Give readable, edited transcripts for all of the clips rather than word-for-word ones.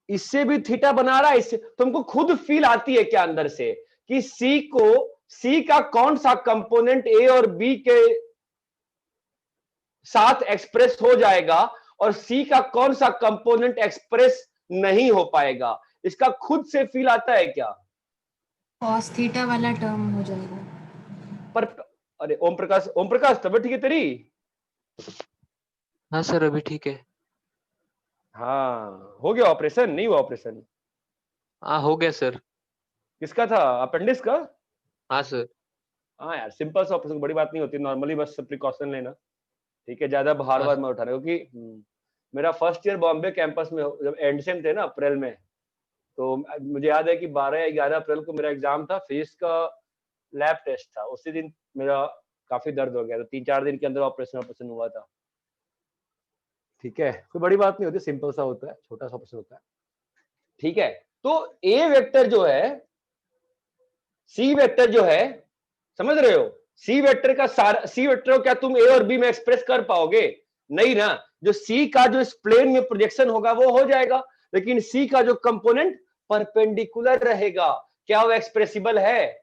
इससे भी थीटा बना रहा है, इससे तुमको खुद फील आती है क्या अंदर से कि सी का कौन सा कंपोनेंट ए और बी के साथ एक्सप्रेस हो जाएगा और सी का कौन सा कंपोनेंट एक्सप्रेस नहीं हो पाएगा, इसका खुद से फील आता है क्या? cos थीटा वाला टर्म हो जाएगा। पर अरे ओम प्रकाश तबियत ठीक है तेरी? हाँ सर अभी ठीक है। हाँ, हो गया ऑपरेशन? नहीं हुआ ऑपरेशन? हाँ हो गया सर। किसका था, अपेंडिक्स का? हाँ सर। हाँ यार, सिंपल सा ऑपरेशन, बड़ी बात नहीं होती, नॉर्मली बस प्रिकॉशन लेना, ठीक है, ज्यादा भार हाँ वार में उठाना, क्योंकि मेरा फर्स्ट ईयर बॉम्बे कैंपस में जब एंड सेम थे ना अप्रैल में, तो मुझे याद है कि 12 या 11 अप्रैल को मेरा एग्जाम था, फिजिक्स का लैब टेस्ट था, उसी दिन मेरा काफी दर्द हो गया, तो 3-4 दिन के अंदर ऑपरेशन हुआ था, ठीक है, कोई बड़ी बात नहीं होती, सिंपल सा होता है, छोटा सा ऑपरेशन होता है, ठीक है। तो ए वेक्टर जो है, सी वेक्टर जो है, समझ रहे हो, सी वेक्टर का सारा, सी वेक्टर को क्या तुम ए और बी में एक्सप्रेस कर पाओगे? नहीं ना, जो सी का जो इस प्लेन में प्रोजेक्शन होगा वो हो जाएगा, लेकिन सी का जो कंपोनेंट परपेंडिकुलर रहेगा, क्या वो एक्सप्रेसिबल है?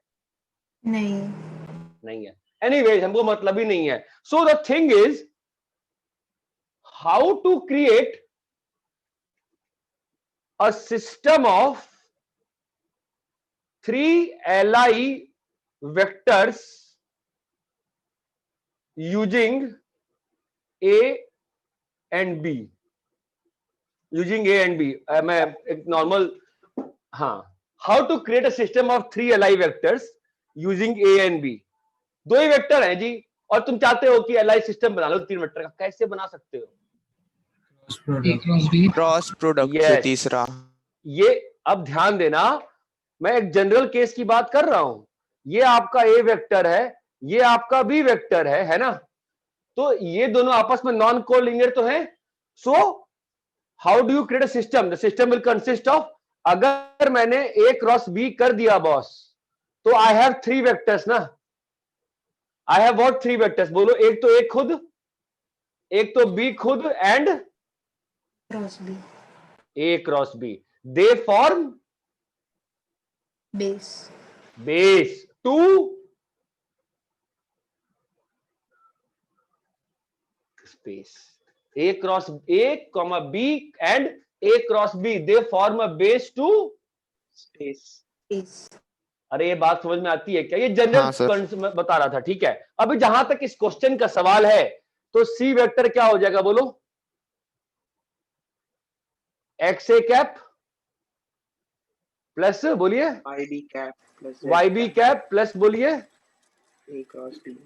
नहीं है। एनीवेज, हमको मतलब ही नहीं है। So the thing is how to create a system of 3 Li vectors using A and B, using A and B, मैं एक नॉर्मल, हाँ, how to create a system of 3 Li vectors using A and B, दो ही vector हैं जी, और तुम चाहते हो कि Li सिस्टम बना लो 3 वेक्टर का, कैसे बना सकते हो? क्रॉस प्रोडक्ट से तीसरा। ये अब ध्यान देना, मैं एक जनरल केस की बात कर रहा हूं, ये आपका ए वेक्टर है, ये आपका बी वेक्टर है ना, तो ये दोनों आपस में नॉन कोलिनियर तो है। So how do you create a system? The system will consist of, अगर मैंने ए क्रॉस बी कर दिया बॉस, तो आई हैव 3 वेक्टर्स ना, आई हैव व्हाट 3 वेक्टर्स, बोलो, एक तो ए खुद, एक तो बी खुद, and cross B, A cross B, they form base to space, A cross A, B and A cross B, they form a base to space. अरे ये बात समझ में आती है क्या? ये जनरल हाँ, बता रहा था, ठीक है। अभी जहां तक इस क्वेश्चन का सवाल है, तो सी वेक्टर क्या हो जाएगा बोलो? एक्स ए कैप प्लस, बोलिए, वाई बी कैप प्लस, बोलिए, A cross B,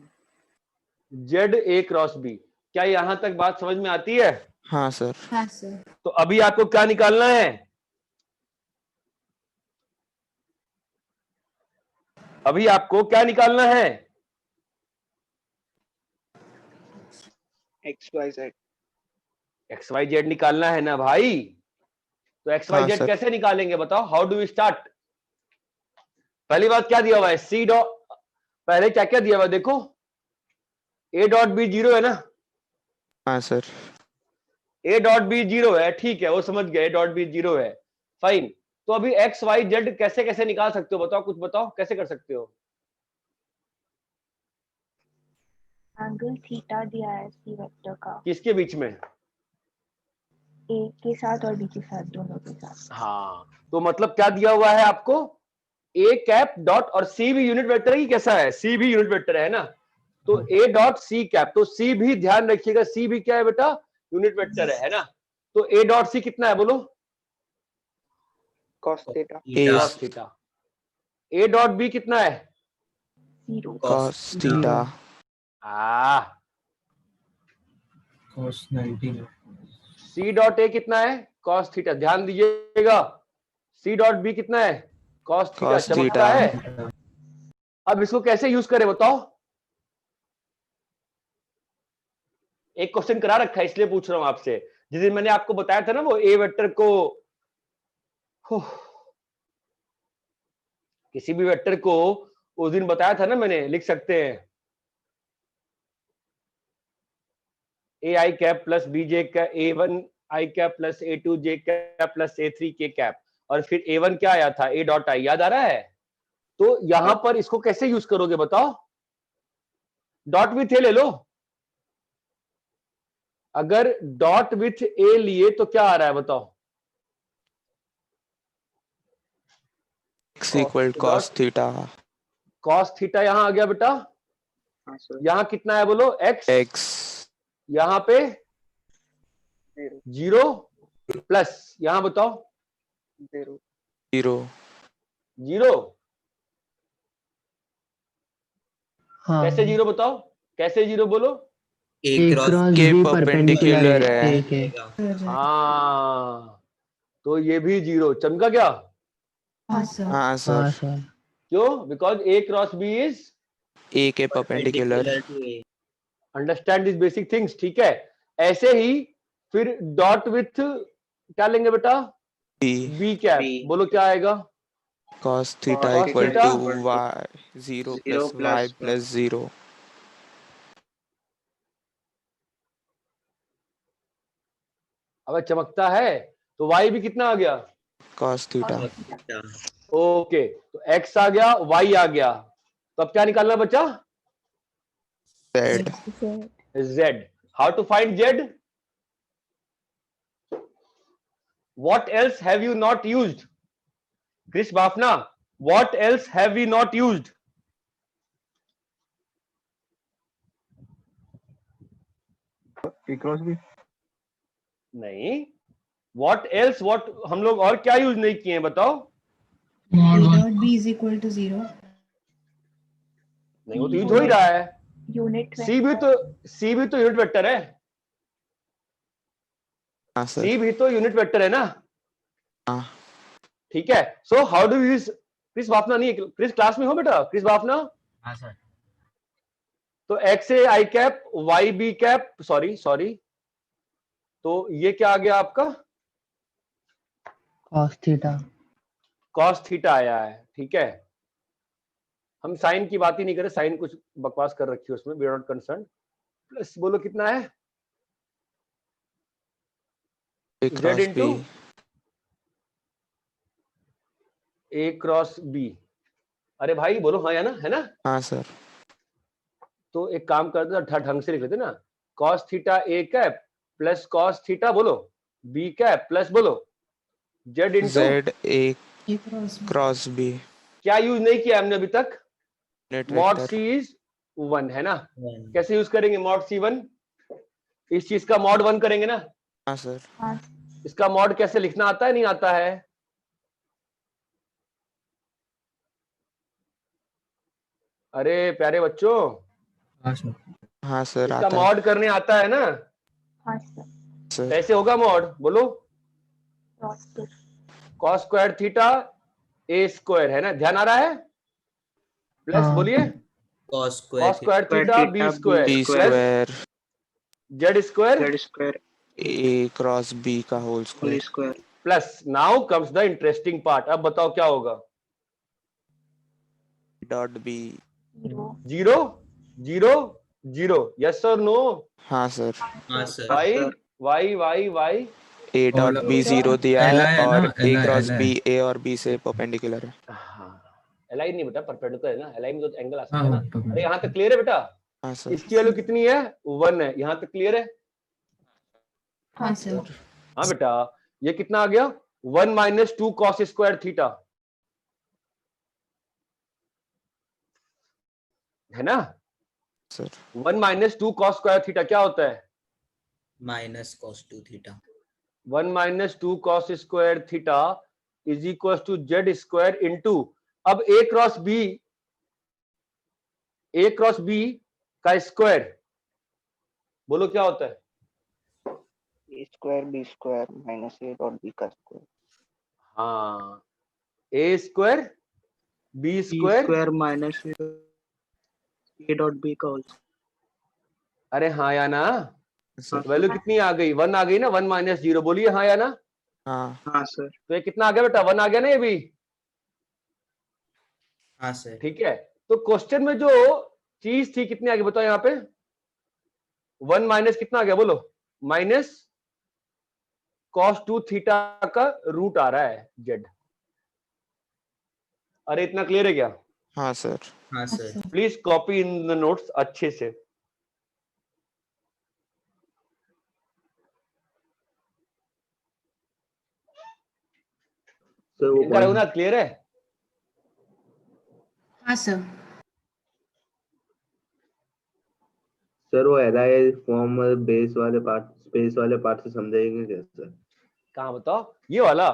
Z A cross B. क्या यहां तक बात समझ में आती है? हाँ सर। तो अभी आपको क्या निकालना है? अभी आपको क्या निकालना है? X Y Z. X Y Z निकालना है ना भाई, तो एक्स वाई जेड कैसे निकालेंगे बताओ? How do we start? पहली बात क्या दिया हुआ है? सी डॉट, पहले क्या क्या दिया हुआ है देखो, ए डॉट बी 0 है ना? हाँ सर। ए डॉट बी 0 है, ठीक है, वो समझ गए, ए डॉट बी 0 है, फाइन। तो अभी एक्स वाई जेड कैसे कैसे निकाल सकते हो बताओ, कुछ बताओ कैसे कर सकते हो? एंगल थीटा दिया है सी वेक्टर का, किसके बीच में? ए के साथ और बी के साथ, दोनों के साथ। हाँ, तो मतलब क्या दिया हुआ है आपको? ए कैप डॉट, और सी भी यूनिट वेक्टर है कि कैसा है? सी भी यूनिट वेक्टर है ना, तो ए डॉट सी कैप, तो सी भी ध्यान रखिएगा, सी भी क्या है बेटा? यूनिट वेक्टर है ना? तो ए डॉट सी कितना है बोलो? Cos theta. Cos theta. A dot B कितना है? 0 cos theta. Cos 90। C dot A कितना है? Cos theta. ध्यान दीजिएगा, सी डॉट बी कितना है? Cos theta. चमकता है। अब इसको कैसे यूज करें बताओ? एक क्वेश्चन करा रखा है इसलिए पूछ रहा हूं आपसे, जिस दिन मैंने आपको बताया था ना वो ए वेक्टर को, किसी भी वेक्टर को उस दिन बताया था ना मैंने, लिख सकते हैं A I cap plus B J का A1 I cap plus A2 J cap plus A3 K cap, और फिर A1 क्या आया था, A डॉट आई, याद आ रहा है? तो यहां पर इसको कैसे यूज करोगे बताओ? डॉट विथ ए ले लो। अगर डॉट विथ ए लिए तो क्या आ रहा है बताओ? x equal cos theta. cos theta यहां आ गया बेटा, हाँ सर। यहां कितना है बोलो? x, x यहां पे 0 प्लस यहां बताओ 0 0। हाँ कैसे 0 बताओ? कैसे 0 बोलो? A क्रॉस के B परपेंडिकुलर है। A के। हो जाएगा। हाँ, तो ये भी 0 चमका क्या? हाँ सर। हाँ हाँ सर। सर। क्यों? Because A cross B is, a के perpendicular. Understand this basic things, ठीक है? ऐसे ही फिर डॉट विथ क्या लेंगे बेटा? b B कैप, बोलो क्या आएगा? cos theta Cos equal theta to y 0 plus y plus 0। अब चमकता है तो y भी कितना आ गया? cos theta. ओके, तो x आ गया, y आ गया, तो अब क्या निकालना बचा? z Z. z। How to find z? What else have you not used? Chris Bafna, what else have we not used? नहीं, what else, what हम लोग और क्या यूज नहीं किए हैं बताओ? A dot B is equal to 0. नहीं, वो तो यूज हो ही रहा है। यूनिट C भी तो यूनिट वेक्टर है। हाँ C सर। भी तो यूनिट वेक्टर है ना? हाँ ठीक है, so how do use? Chris Bafna नहीं है, क्रिस क्लास में हो बेटा? क्रिस बाफना? हाँ सर। तो x A I cap, y B cap, sorry, तो ये क्या आ गया आपका? cos theta. cos थीटा आया है, ठीक है? हम साइन की बात ही नहीं करें, साइन कुछ बकवास कर रखी है उसमें, we are not concern. Plus बोलो कितना है? a z cross into b a cross b। अरे भाई बोलो हाँ या ना, है ना? हाँ सर। तो एक काम करते ढंग से लिख लेते ना, cos theta a cap plus cos theta बोलो b कैप प्लस बोलो z into z a A cross B. Cross b क्या यूज नहीं किया हमने अभी तक? Unit mod vector. c is 1, है ना? कैसे यूज करेंगे मॉड c1? इस चीज का मॉड 1 करेंगे ना? हाँ सर। इसका मॉड कैसे लिखना आता है, नहीं आता है? अरे प्यारे बच्चों, हाँ सर। हाँ सर इसका आता है मॉड करने आता है ना? हाँ सर। सर। कैसे होगा मॉड बोलो? Cross cos square theta a square, है ना? ध्यान आ रहा है? प्लस हाँ। बोलिए cos square theta b square b plus square z square a cross b का whole square. Plus, now comes the interesting part. अब बताओ क्या होगा? Dot b। 0. 0 यस और नो? हाँ सर। हाँ सर। वाई a डॉट और b 0 दिया LI है है और ना, a cross LI। b a और b से परपेंडिकुलर है। हाँ, एलाइन नहीं बेटा, परपेंडिकुलर है ना? एलाइन में तो एंगल आ सकता हाँ है ना? हाँ अरे यहाँ तक क्लियर है बेटा? हाँ सर। इसकी वैल्यू कितनी है? 1 है। यहाँ तक क्लियर है? हाँ सर। हाँ बेटा, ये कितना आ गया? 1 माइनस 2 कॉस स्क्वायर थीटा, है ना? Sir 1 minus 2 cos square theta क्या होता है? Minus cos 2 theta. 1 minus 2 cos square theta is equal to Z square into, अब a क्रॉस b का स्क्वायर बोलो क्या होता है? a square b square minus a dot b का स्क्वायर। हाँ, a square b square minus a dot b का whole. अरे हाँ या ना? सर। वैल्यू कितनी आ गई? 1 आ गई ना? 1 माइनस 0, बोलिए हाँ या ना? हाँ हाँ सर। तो ये कितना आ गया बेटा? 1 आ गया ना ये भी? हाँ सर। ठीक है, तो क्वेश्चन में जो चीज थी कितनी आ गई बताओ? यहाँ पे 1 माइनस कितना आ गया बोलो? माइनस cos 2 थीटा का रूट आ रहा है z। अरे इतना क्लियर है क्या? हाँ सर। हाँ हाँ sir. Sir. Please copy in the notes अच्छे से। सर वो इनका रघुनाथ क्लियर है? हाँ सर। सर वो एलआई फॉर्म बेस वाले पार्ट स्पेस वाले पार्ट से समझाएंगे क्या सर? कहाँ बताओ? ये वाला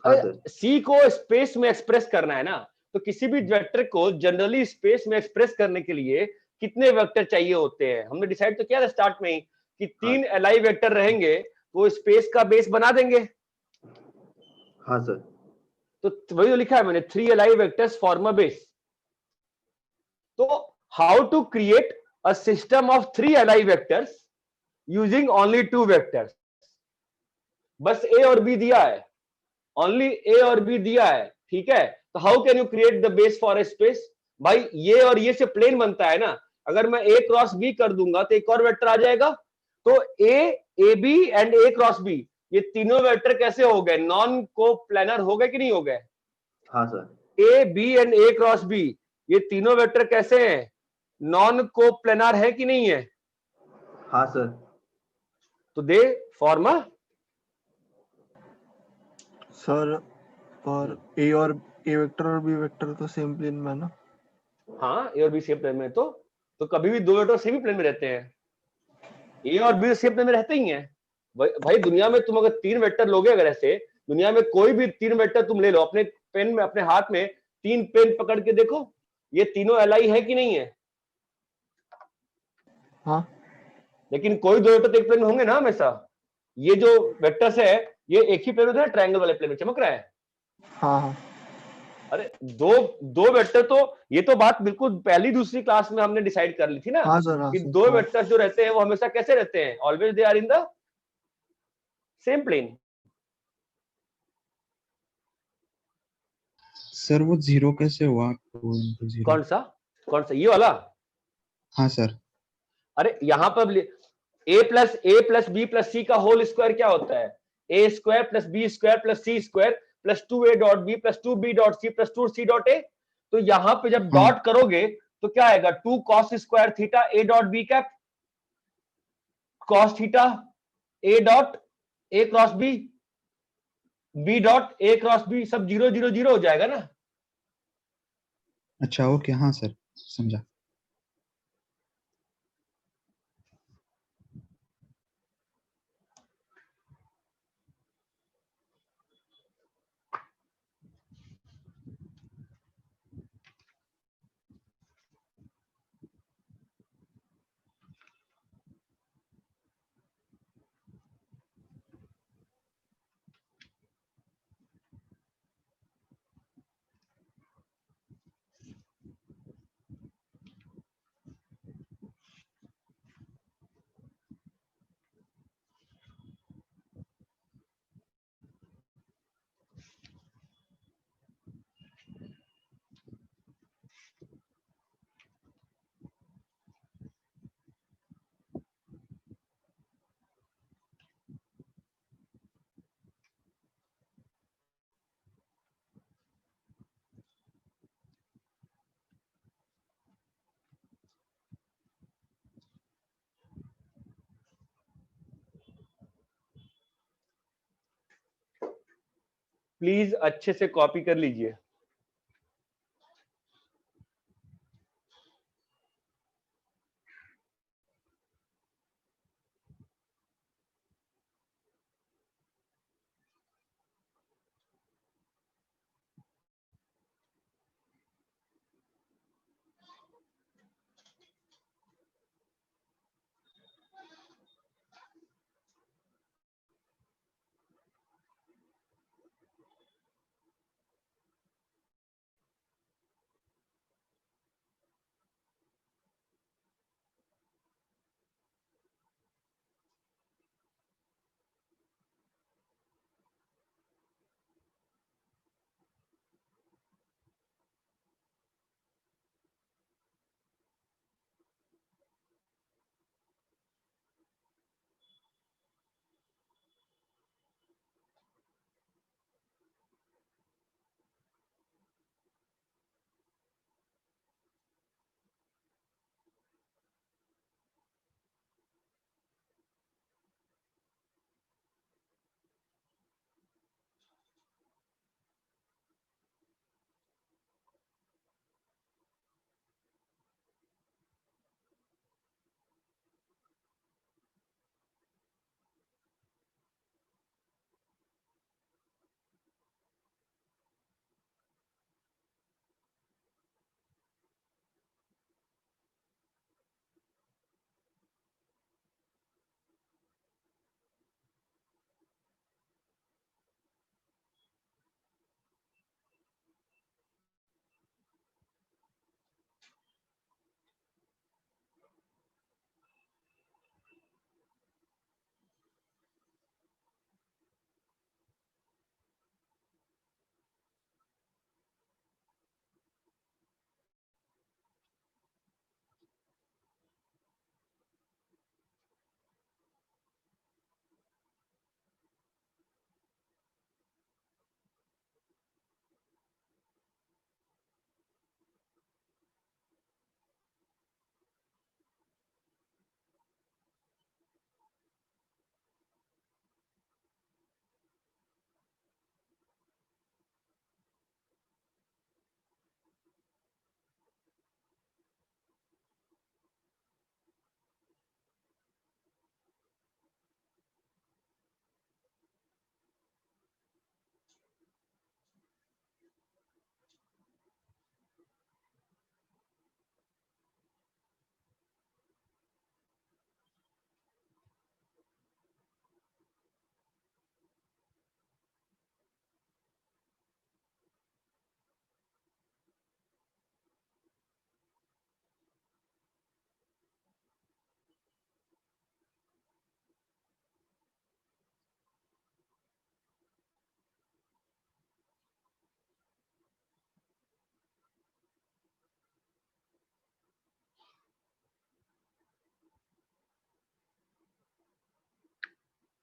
हाँ सर। सी को स्पेस में एक्सप्रेस करना है ना, तो किसी भी वेक्टर को जनरली स्पेस में एक्सप्रेस करने के लिए कितने वेक्टर चाहिए होते हैं? हमने डिसाइड तो किया था स्टार्ट में ही कि 3 एलआई वेक्टर रहेंगे तो स्पेस का बेस बना देंगे। हाँ सर। तो वही तो लिखा है मैंने, 3 LI vectors form a base. तो how to create a system of 3 LI vectors using only 2 vectors. बस ए और बी दिया है, ओनली ए और बी दिया है, ठीक है? तो how can you create the base for a space? भाई ये और ये से प्लेन बनता है ना, अगर मैं ए क्रॉस बी कर दूंगा तो एक और वेक्टर आ जाएगा। तो A B and A cross B, ये तीनों वेक्टर कैसे हो गए? नॉन को प्लानर हो गए कि नहीं हो गए? हाँ sir. A B and A cross B, ये तीनों वेक्टर कैसे हैं? नॉन को प्लानर है कि नहीं है? हाँ सर। तो दे फॉर्मा सर और ए वेक्टर और बी वेक्टर तो सेम प्लेन में है ना? हाँ, ए और बी सेम प्लेन में। तो कभी भी दो वेक्टर सेम ही प्लेन में रहते हैं। ए और बी सेम प्लेन में रहते ही हैं भाई। दुनिया में तुम अगर 3 वेक्टर लोगे, अगर ऐसे दुनिया में कोई भी 3 वेक्टर तुम ले लो, अपने पेन में, अपने हाथ में 3 पेन पकड़ के देखो, ये तीनों एलआई है कि नहीं है? हाँ। लेकिन कोई दो वेक्टर एक प्लेन में होंगे ना हमेशा। ये जो वेक्टर्स है ये एक ही प्लेन में, ट्रायंगल वाले प्लेन में चमक रहा है। हाँ हाँ। अरे दो वेक्टर, तो ये तो बात बिल्कुल पहली दूसरी क्लास में हमने डिसाइड कर ली थी ना, हाँ सर। हाँ कि सर। 2 हाँ। वेक्टर्स जो रहते हैं वो हमेशा कैसे रहते हैं? Always they are in the same plane. Sir वो जीरो कैसे हुआ? 2 into 0। कौन सा ये वाला? हाँ सर। अरे यहाँ पर a plus B plus C का होल स्क्वायर क्या होता है? A square plus B square plus C square plus 2a dot B plus 2b dot C plus 2c dot A. तो यहाँ पे जब हाँ। डॉट करोगे तो क्या आएगा? 2 cos square theta a dot B cap cos theta a dot a cross b dot a cross b, सब 0 0 0 हो जाएगा ना। अच्छा ओके, हाँ सर समझा। प्लीज अच्छे से कॉपी कर लीजिए।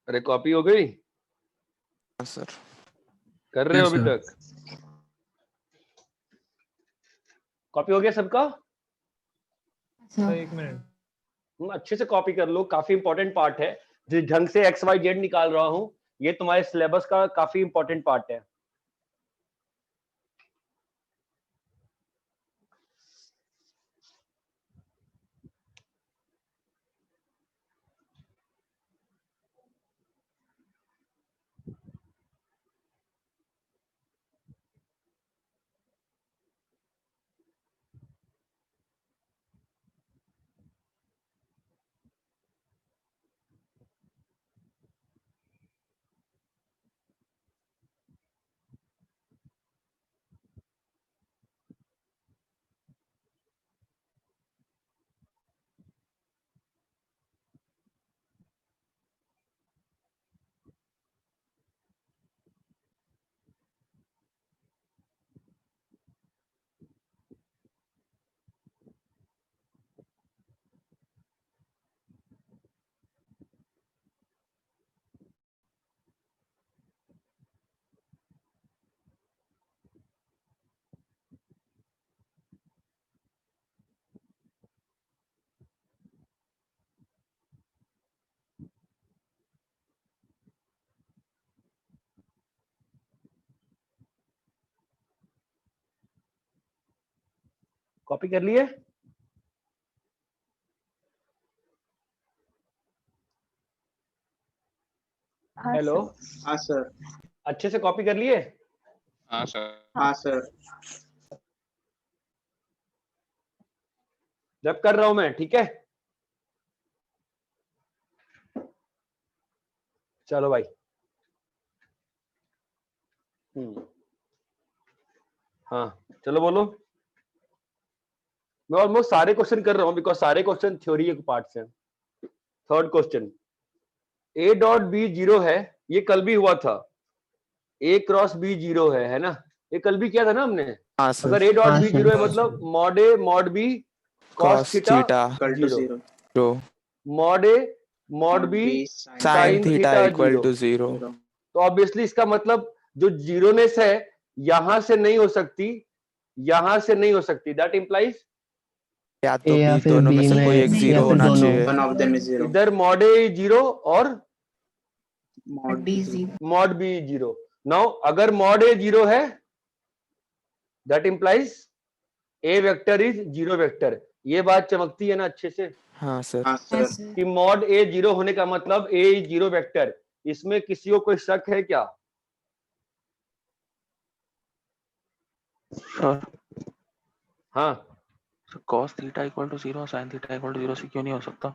अरे कॉपी हो गई? हाँ सर। कर रहे हो अभी Yes, तक? कॉपी हो गया सबका? सर एक मिनट। अच्छे से कॉपी कर लो, काफी इंपॉर्टेंट पार्ट है। जिस ढंग से एक्स वाई जेड निकाल रहा हूँ, ये तुम्हारे सिलेबस का काफी इंपॉर्टेंट पार्ट है। कॉपी कर लिए? हाँ हेलो, सर। हाँ सर। अच्छे से कॉपी कर लिए? हाँ सर। हाँ सर। जब कर रहा हूं मैं, ठीक है? चलो भाई। हाँ चलो बोलो। मैं ऑलमोस्ट सारे क्वेश्चन कर रहा हूं बिकॉज सारे क्वेश्चन थ्योरी के पार्ट्स हैं। Third question, A dot B zero है, ये कल भी हुआ था। ए क्रॉस बी जीरो है ना? ये कल भी किया था ना हमने। हाँ सर। अगर ए डॉट हाँ बी सर। जीरो है मतलब mod A mod B cos cos theta theta zero, zero, mod A mod B sin sine theta theta equal zero. To 0। तो ऑब्वियसली इसका मतलब जो जीरोनेस है यहां से नहीं हो सकती, यहां से नहीं हो सकती। दैट इंप्लाइज या तो ए या बी फिर दोनों में बी से कोई एक में नहीं, या 0 फिर होना दोनों। चाहिए। One of them is zero. इधर मॉड ए जीरो और mod B zero. Mod B zero. Now अगर मॉड ए जीरो है that implies A vector is zero vector. ये बात चमकती है ना अच्छे से हाँ सर। हाँ हाँ सर। सर। कि मॉड ए जीरो होने का मतलब ए इज जीरो वेक्टर। इसमें किसी को कोई शक है क्या? सर हाँ, cos theta equal to 0 sin theta equal to 0 से क्यों नहीं हो सकता?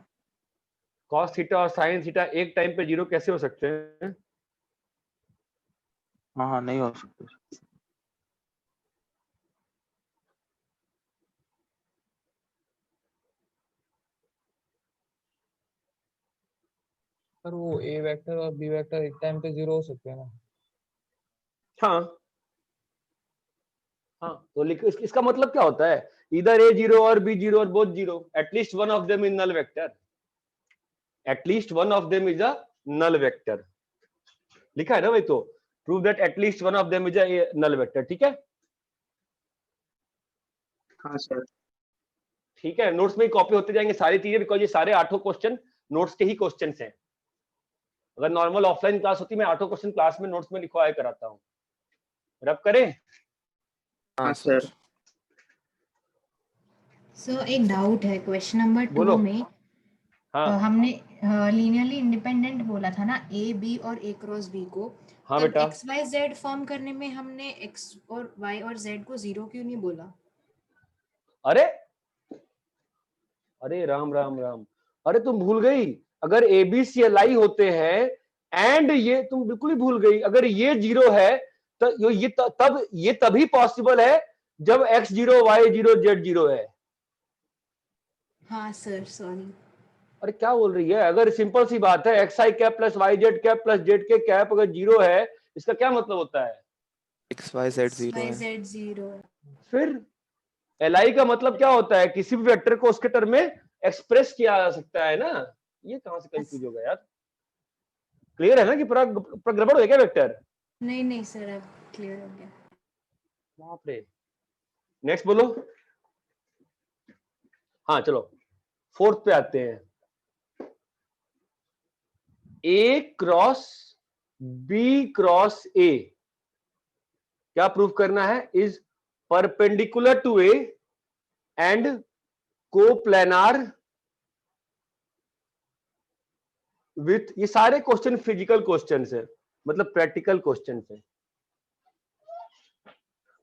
कॉस थीटा और साइन थीटा एक टाइम पे जीरो कैसे हो सकते हैं? हाँ हाँ नहीं हो सकते। सर वो ए वेक्टर और बी वेक्टर एक टाइम पे जीरो हो सकते हैं ना? हाँ हाँ, तो लिखो इसका मतलब क्या होता है? इधर ए जीरो और बी जीरो और both zero, at least one of them is null vector. At least one of them is a null vector. लिखा है ना भाई? तो prove that at least one of them is a null vector. ठीक है? हाँ सर। ठीक है, नोट्स में ही कॉपी होते जाएंगे सारी चीजें बिकॉज ये सारे 8 क्वेश्चन नोट्स के ही क्वेश्चंस हैं। अगर नॉर्मल ऑफलाइन क्लास होती मैं 8 क्वेश्चन क्लास में नोट्स में लिखवाया कराता हूँ। रब करें? हाँ सर। सर एक डाउट है, क्वेश्चन नंबर 2 बोलो। में हाँ हमने लीनियरली इंडिपेंडेंट बोला था ना ए बी और ए क्रॉस बी को। हाँ तब बेटा। एक्स वाई जेड फॉर्म करने में हमने एक्स और वाई और जेड को जीरो क्यों नहीं बोला? अरे अरे राम राम राम, अरे तुम भूल गई। अगर ए बी सी एल आई होते हैं एंड ये तुम बिल्कुल ही भूल गई। अगर ये जीरो है तो ये तब ये तभी पॉसिबल है जब X zero Y zero Z zero है। हाँ सर सॉरी। अरे क्या बोल रही है? अगर सिंपल सी बात है X I cap plus Y Z cap plus Z K cap अगर जीरो है, इसका क्या मतलब होता है? एक्स वाई जेड 0 वाई है। Z zero. फिर एल आई का मतलब क्या होता है? किसी भी वेक्टर को उसके टर्म में एक्सप्रेस किया जा सकता है ना। ये कहां से कंफ्यूज हो गया यार? क्लियर है ना कि पूरा पूरा गड़बड़ हो गया क्या वेक्टर? नहीं नहीं सर, अब क्लियर हो गया। बाप रे। नेक्स्ट बोलो। हाँ चलो फोर्थ पे आते हैं। A cross B cross A क्या प्रूव करना है? Is perpendicular to A and coplanar with, ये सारे क्वेश्चन फिजिकल क्वेश्चन है, मतलब प्रैक्टिकल क्वेश्चन है।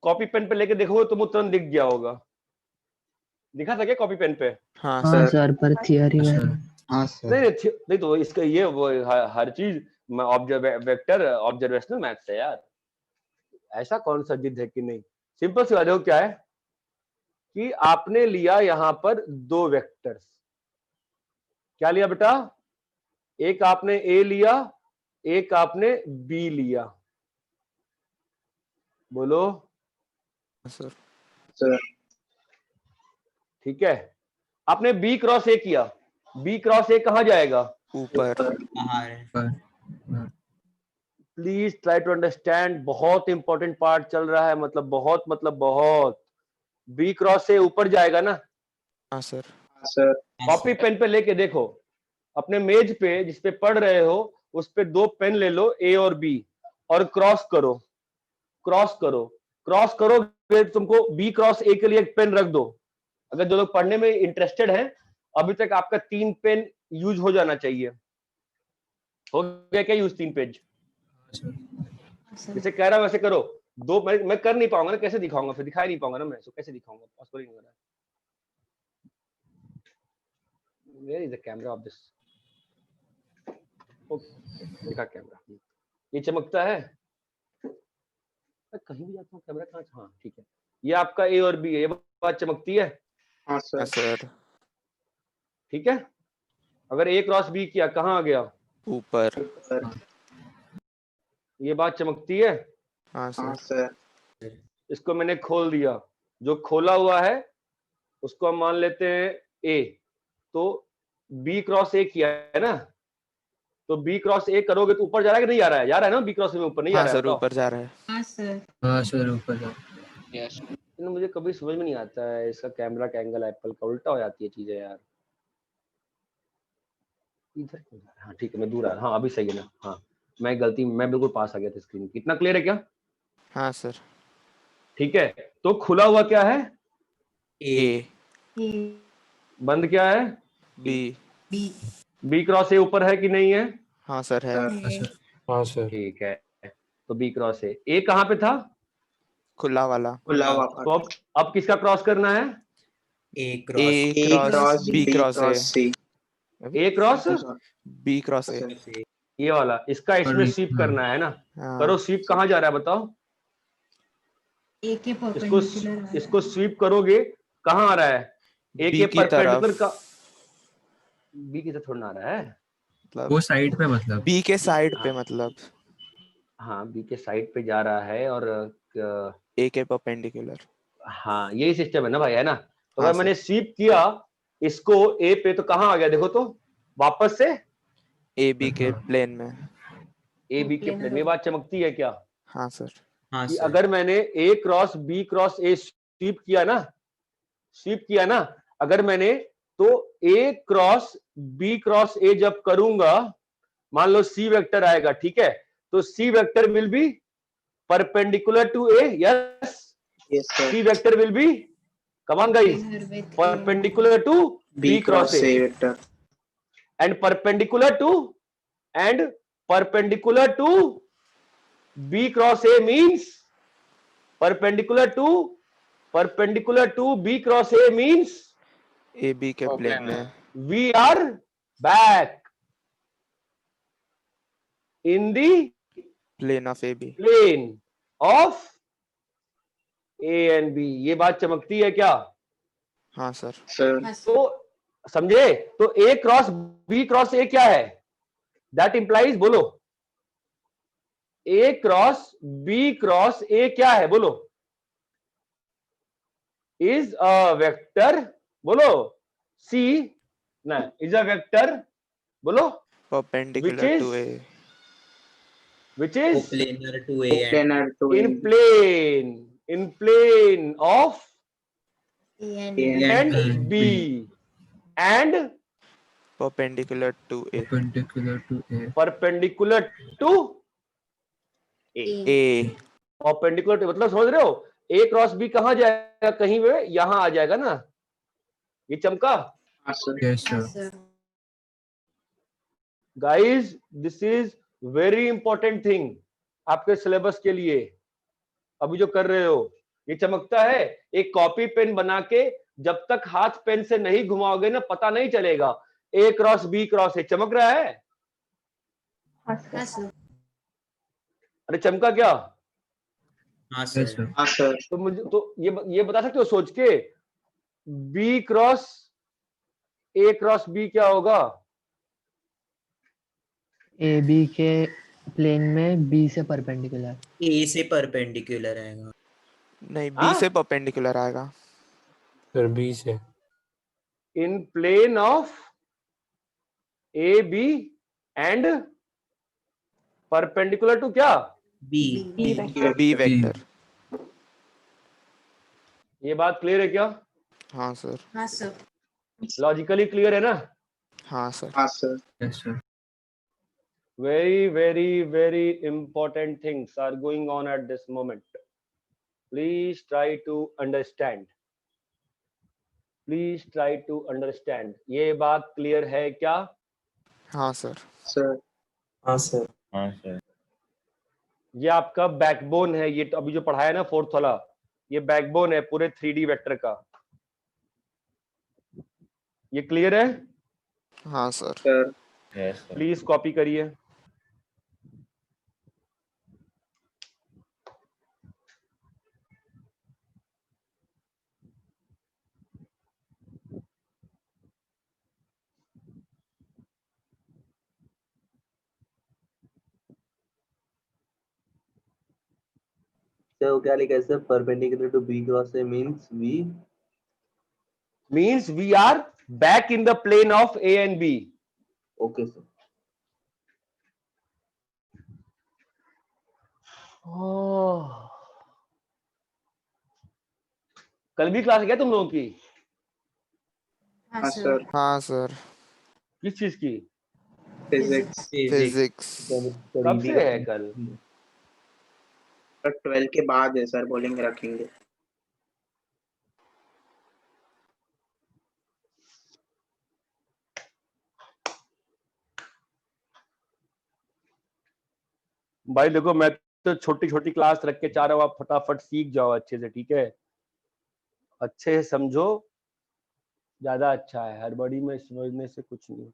कॉपी पेन पे लेके देखोगे तुमको तुरंत दिख गया होगा। दिखा था क्या कॉपी पेन पे? हाँ हाँ सर। सर, पर थियरी में हाँ सर। नहीं नहीं तो इसका ये वो हर चीज वेक्टर ऑब्जर्वेशनल मैथ्स है यार, ऐसा कौन सा जिद है कि नहीं। सिंपल सी बात है, क्या है कि आपने लिया यहां पर दो वेक्टर्स। क्या लिया बेटा? एक आपने ए लिया, एक आपने बी लिया। बोलो सर। ठीक है। आपने बी क्रॉस ए किया, बी क्रॉस ए कहां जाएगा? ऊपर। प्लीज ट्राई टू अंडरस्टैंड, बहुत इंपॉर्टेंट पार्ट चल रहा है, मतलब बहुत। बी क्रॉस से ऊपर जाएगा ना? हाँ सर। कॉपी पेन पे लेके देखो, अपने मेज पे जिस पे पढ़ रहे हो उस पे दो पेन ले लो, ए और बी, और क्रॉस करोगे तुमको बी क्रॉस ए के लिए एक पेन रख दो। अगर जो लोग पढ़ने में इंटरेस्टेड हैं, अभी तक आपका 3 पेन यूज हो जाना चाहिए। हो गया क्या यूज 3 पेज? जैसे कह रहा वैसे करो। दो मैं कर नहीं पाऊंगा ना, कैसे दिखाऊंगा? फिर दिखाई नहीं पाऊंगा ना मैं, तो कैसे दिखाऊंगा? पॉसिबल नहीं हो रहा है। Where is the camera of this? दिखा कैमरा, ये चमकता है। मैं कहीं भी जाता हूँ कैमरा कहाँ? हाँ ठीक है, ये आपका ए और बी है, ये बात चमकती है। हाँ सर। ठीक है। अगर ए क्रॉस बी किया कहाँ आ गया? ऊपर। ये बात चमकती है। हाँ सर। इसको मैंने खोल दिया, जो खोला हुआ है उसको हम मान लेते हैं ए, तो बी क्रॉस ए किया है ना, तो बी क्रॉस ए करोगे तो ऊपर जा रहा है कि नहीं जा रहा है? जा रहा है ना? बी क्रॉस में ऊपर नहीं जा हाँ रहा है? सर, ऊपर जा रहा है। हाँ सर। हाँ सर, ऊपर जाओ। लेकिन मुझे कभी समझ में नहीं आता है, इसका कैमरा का एंगल एप्पल का उल्टा हो जाती है चीजें यार। इधर क्यों जा रहा है? हाँ ठीक है, मैं दूर आ रहा। हाँ अभी सही है ना? हाँ मैं बिल्कुल पास आ गया था स्क्रीन। कितना क्लियर है क्या? हाँ सर। ठीक है। तो खुला हुआ क्या है? ए। बंद क्या है? बी। बी क्रॉस ए ऊपर है कि नहीं है? हाँ सर है। हाँ सर। ठीक है, तो बी क्रॉस ए कहाँ पे था? खुला वाला। तो अब किसका क्रॉस करना है? A A cross cross B cross A. A cross B cross A. ये वाला, इसका इसमें स्वीप करना है ना? हाँ। करो स्वीप। कहाँ जा रहा है बताओ? ए के परपेंडिकुलर इसको स्वीप करोगे कहाँ आ रहा है? ए के परपेंडिकुलर का। बी की तरफ थोड़ा आ रहा है, मतलब वो साइड पे, मतलब बी के साइड पे, मतलब हाँ बी के साइड पे जा रहा है और ए के परपेंडिकुलर। हाँ यही सिस्टम है ना भाई, है ना? तो हाँ अगर मैंने स्वीप किया इसको ए पे तो कहाँ आ गया देखो तो? वापस से ए बी के प्लेन में। ए बी के प्लेन में। बात चमकती है क्या? हाँ सर। हाँ कि सर। अगर मैंने A cross B cross A sweep किया ना, अगर मैंने तो A cross B cross A जब करूंगा, मान लो सी वेक्टर आएगा, ठीक है? तो C vector will be perpendicular to A. Yes, C vector will be, come on guys, perpendicular to B cross A and perpendicular to B cross A means perpendicular to B cross A means A B के plane में। we are back in the plane of A B. plane of A and B। ये बात चमकती है क्या? हाँ sir. तो समझे? तो A cross B cross A क्या है? That implies, बोलो, A cross B cross A क्या है? बोलो, is a vector, बोलो, C ना, is a vector, बोलो, perpendicular to A. which is Coplanar to A and Coplanar to in plane of A A and and B and perpendicular to A. Perpendicular to A. perpendicular to A. A. Perpendicular to मतलब समझ रहे हो, A cross B कहाँ जाएगा, कहीं पे यहाँ आ जाएगा ना, ये चमका। Yes, हाँ sir. Sir guys this is very important thing आपके सिलेबस के लिए, अभी जो कर रहे हो ये चमकता है। एक कॉपी पेन बना के जब तक हाथ पेन से नहीं घुमाओगे ना पता नहीं चलेगा A cross B cross A चमक रहा है। हाँ सर अरे चमका क्या? हाँ Yes, सर sir. हाँ सर तो मुझे तो ये बता सकते हो सोच के, B cross A cross B क्या होगा? ए बी के प्लेन में बी से परपेंडिकुलर। A से परपेंडिकुलर आएगा। नहीं, हाँ? B से परपेंडिकुलर आएगा। Sir, B से. In plane of A B and perpendicular to क्या? B B vector. B vector. ये बात क्लियर है क्या? हाँ सर। हाँ सर लॉजिकली क्लियर है ना? हाँ सर। हाँ sir Yes, sir. Very very very important things are going on at this moment, please try to understand, please try to understand. ये बात क्लियर है क्या? हाँ सर। सर हाँ सर। हाँ सर। ये आपका बैकबोन है, ये तो अभी जो पढ़ाया ना फोर्थ वाला, ये बैकबोन है पूरे 3D वेक्टर का। ये क्लियर है? हाँ sir. Sir yes sir. Please copy करिए। सर वो क्या लिखा है sir, perpendicular to B cross A means we are back in the plane of A and B. Okay sir. कल भी क्लास है क्या तुम लोगों की? हाँ हाँ सर सर हाँ सर। किस चीज की? Physics physics. कब से है कल? 12 के बाद है सर, बोलेंगे रखेंगे। भाई देखो मैं तो छोटी छोटी क्लास रख के चाह रहा हूँ आप फटाफट सीख जाओ अच्छे से, ठीक है? अच्छे से समझो, ज्यादा अच्छा है, हड़बड़ी में समझने से कुछ नहीं होता।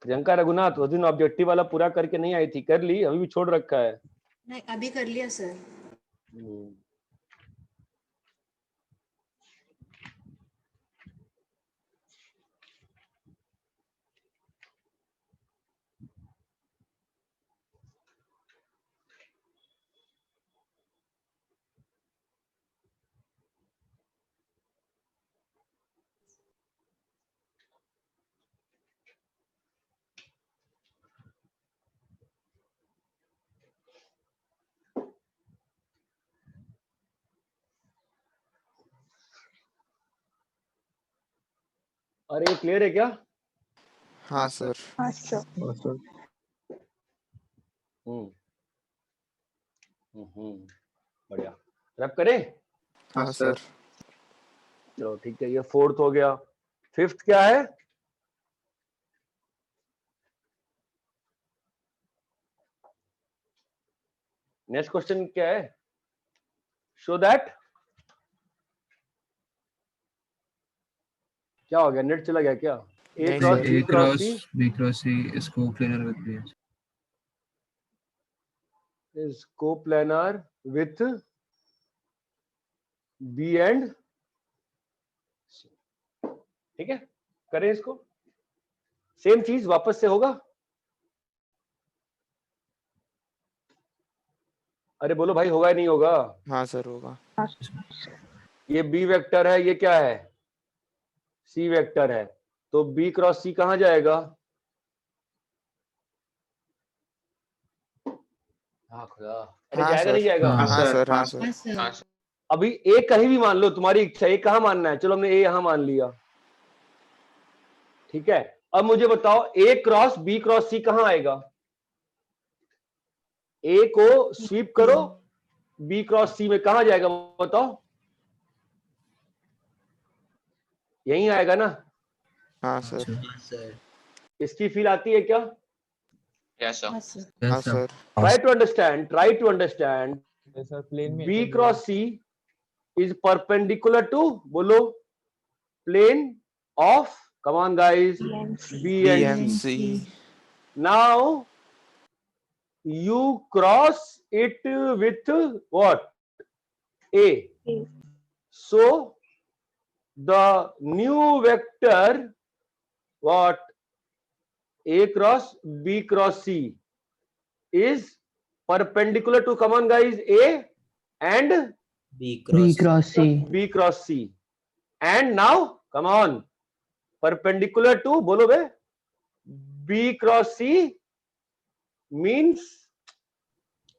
प्रियंका रघुनाथ उस दिन ऑब्जेक्टिव वाला पूरा करके नहीं आई थी, कर ली? अभी भी छोड़ रखा है? नहीं अभी कर लिया सर। अरे ये क्लियर है क्या? हाँ सर। हाँ सर। बढ़िया। रैप करें? हाँ सर। चलो ठीक है, ये फोर्थ हो गया। फिफ्थ क्या है? नेक्स्ट क्वेश्चन क्या है? शो दैट, क्या हो गया, नेट चला गया क्या? ए cross B cross C B cross C is coplanar with B. is coplanar with B and C। ठीक है, करें इसको। सेम चीज वापस से होगा। अरे बोलो भाई, होगा या नहीं होगा? हाँ सर होगा। ये बी वेक्टर है, ये क्या है? सी वेक्टर है, तो बी क्रॉस सी कहां जाएगा? हाँ खुदा, अरे हाँ जाएगा सर। नहीं जाएगा? हाँ सर। हाँ सर। हाँ सर। अभी ए कहीं भी मान लो, तुम्हारी इच्छा। ए कहां मानना है? चलो हमने ए यहां मान लिया, ठीक है। अब मुझे बताओ, ए क्रॉस बी क्रॉस सी कहां आएगा? ए को स्वीप करो, बी क्रॉस सी में कहां जाएगा बताओ? यहीं आएगा ना? हाँ सर। हाँ सर। इसकी फील आती है क्या? यस हाँ सर। सर। हाँ sir. Try to understand B cross C is perpendicular to, बोलो, plane of, come on guys, B and C. Now you cross it with what? A. So the new vector what? A cross B cross C is perpendicular to, come on guys, A and B B cross cross C. B cross C, and now come on, perpendicular to, बोलो बे, B cross C means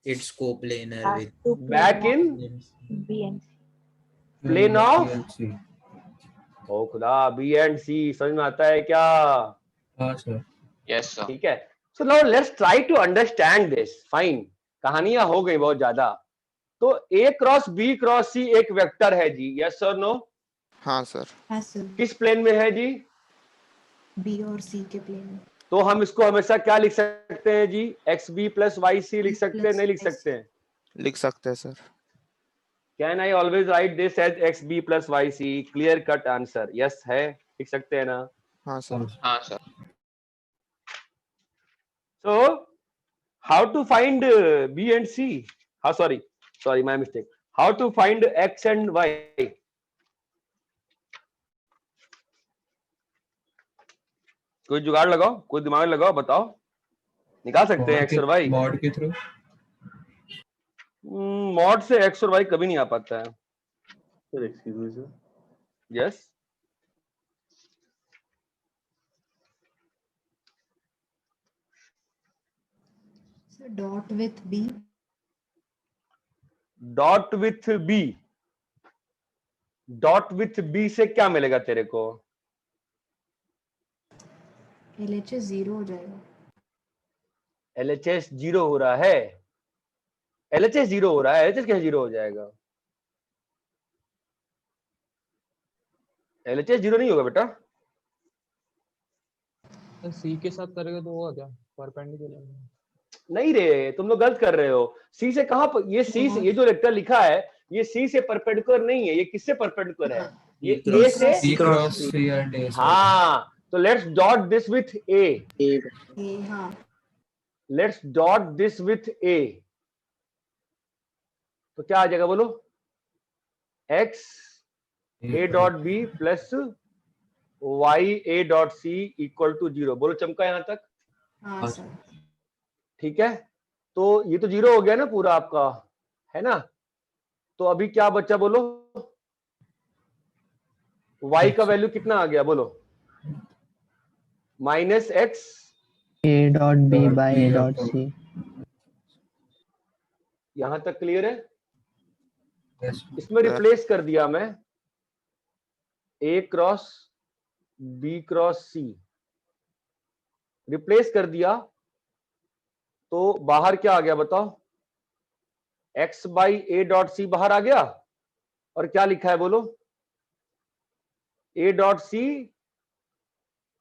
it's coplanar with back in B and C. plane of, C. ओ खुदा, B and C समझ में आता है क्या? हाँ sir. Yes sir. ठीक है। So now let's try to understand this. Fine, कहानियां हो गई बहुत ज्यादा। तो A cross B cross C एक वेक्टर है जी, यस और नो? हाँ सर। हाँ सर। किस प्लेन में है जी? बी और सी के प्लेन में। तो हम इसको हमेशा क्या लिख सकते हैं जी? XB प्लस YC लिख सकते हैं, नहीं लिख सकते हैं? लिख सकते हैं sir. Can I always write this as XB plus YC? Clear cut answer yes है, लिख सकते हैं ना? हाँ सर। हाँ sir. So how to find B and C? हाँ sorry my mistake. How to find X and Y? कोई जुगाड़ लगाओ, कोई दिमाग लगाओ, बताओ। निकाल सकते हैं X और Y? मॉड के थ्रू। मॉड से X और Y कभी नहीं आ पाता है। Sir excuse me sir. Yes, sir dot with B. Dot with B, dot with B से क्या मिलेगा तेरे को? LHS 0 हो जाएगा। LHS 0 हो रहा है? LHS 0 हो रहा है, LHS कैसे 0 हो जाएगा? LHS 0 नहीं होगा बेटा। सी के साथ करेगा तो होगा क्या? परपेंडिकुलर नहीं रे, तुम लोग गलत कर रहे हो। सी से कहां पर? ये सी से, ये जो वेक्टर लिखा है ये सी से परपेंडिकुलर नहीं है। ये किससे परपेंडिकुलर है? ये ए से। B cross C and A। हाँ, तो let's dot this with A. हाँ। Let's dot this with A, तो क्या आ जाएगा बोलो? X A dot B plus Y A dot C equal to 0। बोलो चमका यहां तक? हाँ सर। ठीक है, तो ये तो 0 हो गया ना पूरा आपका, है ना? तो अभी क्या बच्चा बोलो? Y का वैल्यू कितना आ गया बोलो? Minus X A dot B by A dot C. यहां तक क्लियर है? Yes. इसमें रिप्लेस कर दिया मैं A cross B cross C, replace कर दिया तो बाहर क्या आ गया बताओ? x by A dot C बाहर आ गया, और क्या लिखा है बोलो? ए dot C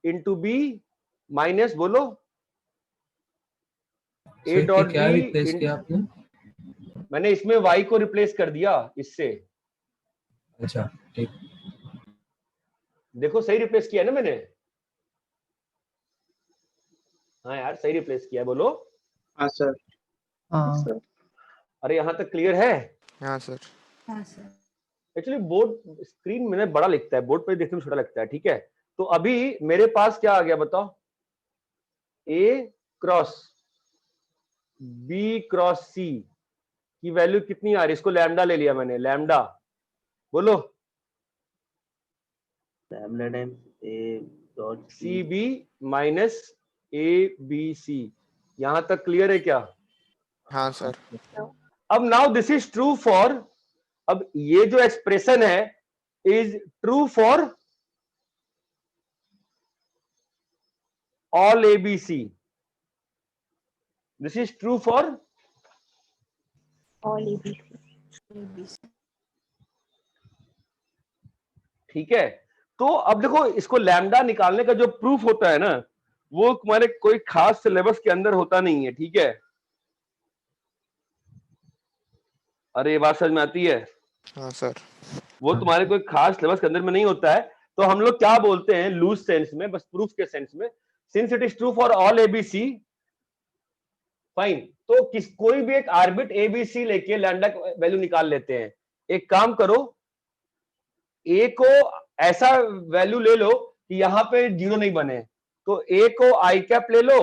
into B minus, बोलो ए डॉट क्या बी। रिप्लेस किया आपने? मैंने इसमें y को रिप्लेस कर दिया इससे। अच्छा ठीक। देखो सही रिप्लेस किया ना मैंने? हाँ यार सही रिप्लेस किया, बोलो। हाँ सर। हाँ अरे यहाँ तक क्लियर है? हाँ सर। हाँ सर। एक्चुअली बोर्ड स्क्रीन में बड़ा लिखता है, बोर्ड पे देखने में छोटा लगता है, ठीक है। तो अभी मेरे पास क्या आ गया बताओ? ए क्रॉस बी क्रॉस सी की वैल्यू कितनी आ रही है? इसको लैम्डा ले लिया मैंने, लैम्डा, बोलो। Lambda times A dot C B minus A B C. यहां तक क्लियर है क्या? हाँ सर। अब now this is true for, अब ये जो एक्सप्रेशन है is true for all ABC. This is true for all ABC। ठीक है। तो अब देखो, इसको लैम्डा निकालने का जो प्रूफ होता है ना, वो तुम्हारे कोई खास सिलेबस के अंदर होता नहीं है, ठीक है। अरे ये बात समझ में आती है? हाँ सर। वो तुम्हारे कोई खास सिलेबस के अंदर में नहीं होता है। तो हम लोग क्या बोलते हैं लूज सेंस में, बस प्रूफ के सेंस में, since it is true for all ABC, fine. तो कोई भी एक आर्बिट एबीसी लेके लैम्डा वैल्यू निकाल लेते हैं। एक काम करो, ए को ऐसा वैल्यू ले लो कि यहां पे जीरो नहीं बने। तो ए को आई कैप ले लो,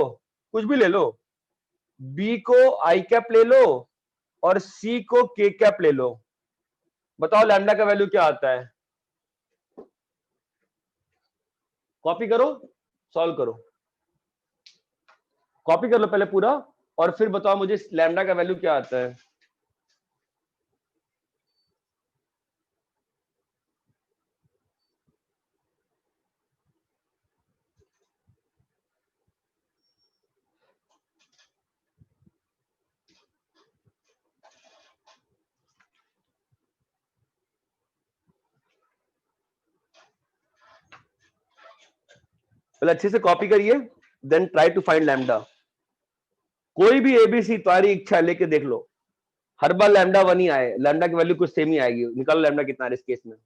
कुछ भी ले लो, बी को आई कैप ले लो, और सी को के कैप ले लो। बताओ लैम्डा का वैल्यू क्या आता है? कॉपी करो, सॉल्व करो, कॉपी कर लो पहले पूरा, और फिर बताओ मुझे लैम्डा का वैल्यू क्या आता है। पहले अच्छे से कॉपी करिए, then try to find lambda. कोई भी एबीसी तुम्हारी इच्छा लेके देख लो, हर बार लैम्डा 1 ही आए, लैम्डा की वैल्यू कुछ सेम ही आएगी। निकालो लैम्डा कितना है इस केस में।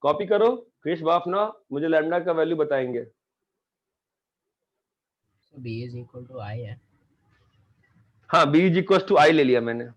कॉपी करो, क्रिश बाफना मुझे लैम्डा का वैल्यू बताएंगे। B is equal to I है। हाँ, बी इज इक्वल टू आई ले लिया मैंने।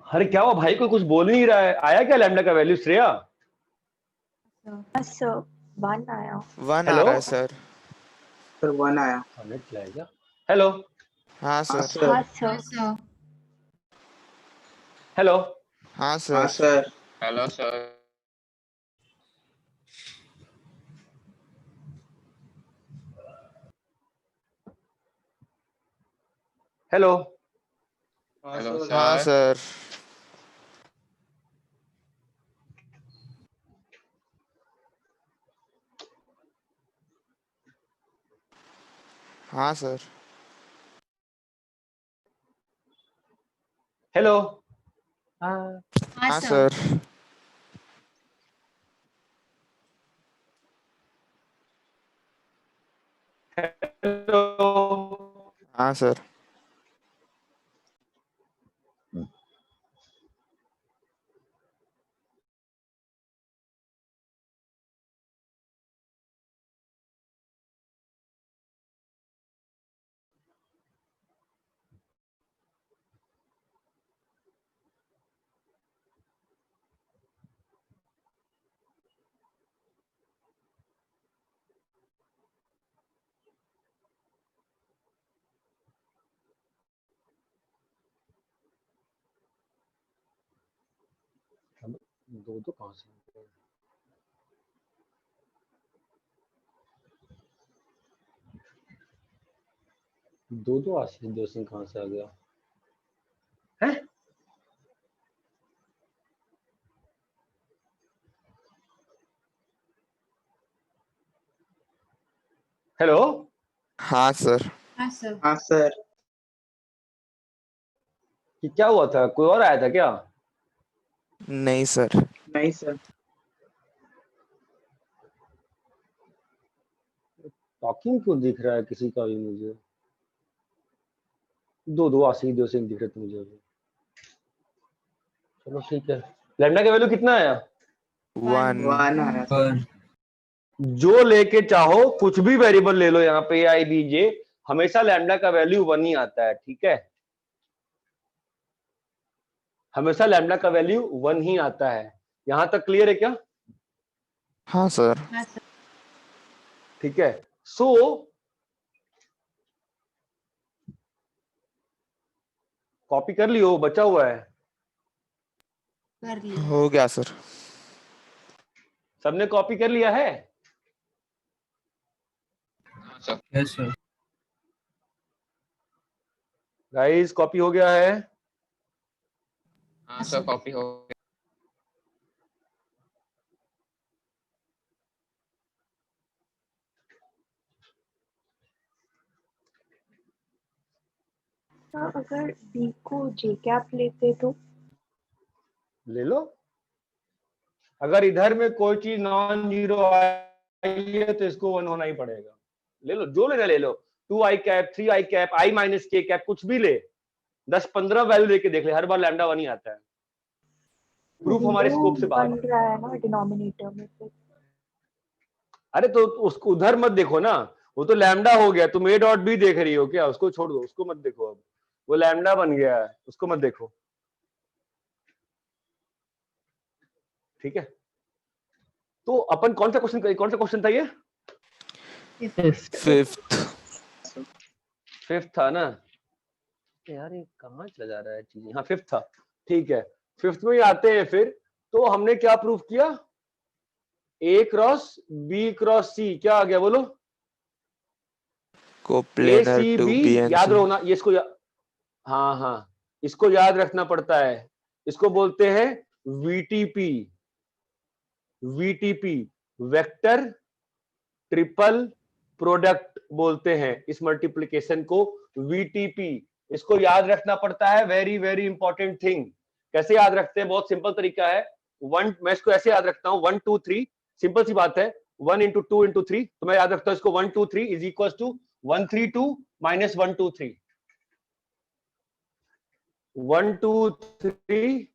अरे क्या हुआ भाई, को कुछ बोल नहीं रहा है। आया क्या लैम्डा का वैल्यू श्रेया? बस 1 आया। 1 आ हेलो रहा है सर। सर 1 आया। नेट चला क्या? हेलो हाँ हाँ सर। सर। हाँ सर। सर हेलो हाँ हाँ sir. Sir. Hello sir. Hello hello हाँ सर। सर। हाँ सर। हेलो हाँ हाँ सर सर। हेलो हाँ सर। दो दो कहाँ से? दो दो आशीष दो सिंह कहाँ से आ गया है? हेलो हाँ सर। हाँ सर हाँ सर। कि क्या हुआ था, कोई और आया था क्या? नहीं सर। नहीं सर। टॉकिंग क्यों दिख रहा है किसी का भी मुझे? दो दो आशीष दो सिंह दिख रहे थे मुझे अभी। चलो ठीक है। लैम्डा का वैल्यू कितना आया? 1। 1 आया सर। जो लेके चाहो कुछ भी वेरिएबल ले लो, यहाँ पे आई बी जे, हमेशा लैम्डा का वैल्यू 1 ही आता है। ठीक है, हमेशा लैम्डा का वैल्यू 1 ही आता है। यहां तक क्लियर है क्या? हाँ सर। हाँ सर ठीक है। सो कॉपी कर लियो, बचा हुआ है। कर लिया हो गया सर। सबने कॉपी कर लिया है? Sir yes sir. Guys copy हो गया है? हाँ सर कॉपी हो गया। सर अगर बी को जे कैप लेते तो? ले लो। अगर इधर में कोई चीज नॉन जीरो आई है तो इसको 1 होना ही पड़ेगा। ले लो, जो लेना ले लो। 2 आई कैप, 3 आई कैप, आई माइनस के कैप, कुछ भी ले। 10-15 वैल्यू लेके देख ले, हर बार लैम्डा 1 ही आता है। प्रूफ हमारे स्कोप से बाहर बन है। रहा है ना डिनोमिनेटर में से। अरे तो उसको उधर मत देखो ना, वो तो लैम्डा हो गया। तुम ए डॉट बी देख रही हो क्या? उसको छोड़ दो, उसको मत देखो। अब वो लैम्डा बन गया है, उसको मत देखो। ठीक है, तो अपन कौन सा क्वेश्चन था ये? फिफ्थ। फिफ्थ था ना यार, ये कहाँ चला जा रहा है चीजें? हाँ फिफ्थ था। ठीक है, फिफ्थ में ही आते हैं फिर। तो हमने क्या प्रूफ किया? A cross B cross C क्या आ गया बोलो? A coplanar C to B. B एन याद सी। रहो ना, ये इसको हाँ हाँ, इसको याद रखना पड़ता है। इसको बोलते हैं VTP. VTP vector triple product बोलते हैं इस मल्टीप्लिकेशन को, वीटीपी। इसको याद रखना पड़ता है, वेरी वेरी इंपॉर्टेंट थिंग। कैसे याद रखते हैं? बहुत सिंपल तरीका है। मैं इसको ऐसे याद रखता हूं, 1 2 3। सिंपल सी बात है, 1 इंटू 2 इंटू 3। तो मैं याद रखता हूं इसको 1 2 3 is equal to 1 3 2 minus 1 2 3। 1 2 3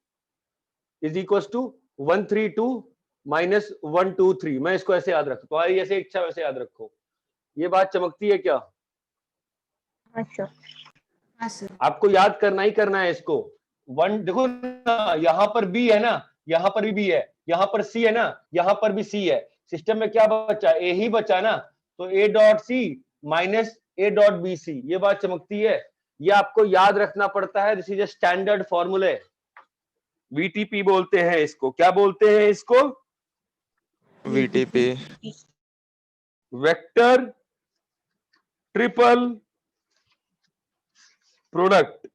is equal to 1 3 2 minus 1 2 3। मैं इसको ऐसे याद रखता हूं, तुम्हारी जैसे इच्छा वैसे याद रखो। ये बात चमकती है क्या? हाँ सर। हाँ सर आपको याद करना ही करना है इसको। वन, देखो ना यहाँ पर बी है ना, यहाँ पर भी बी है, यहाँ पर सी है ना, यहाँ पर भी सी है, सिस्टम में क्या बचा, ए ही बचा ना, तो A dot C minus A dot B C, ये बात चमकती है। ये आपको याद रखना पड़ता है, दिस इज ए स्टैंडर्ड फॉर्मूले, वीटीपी बोलते हैं इसको। क्या बोलते हैं इसको? VTP। Vector triple product,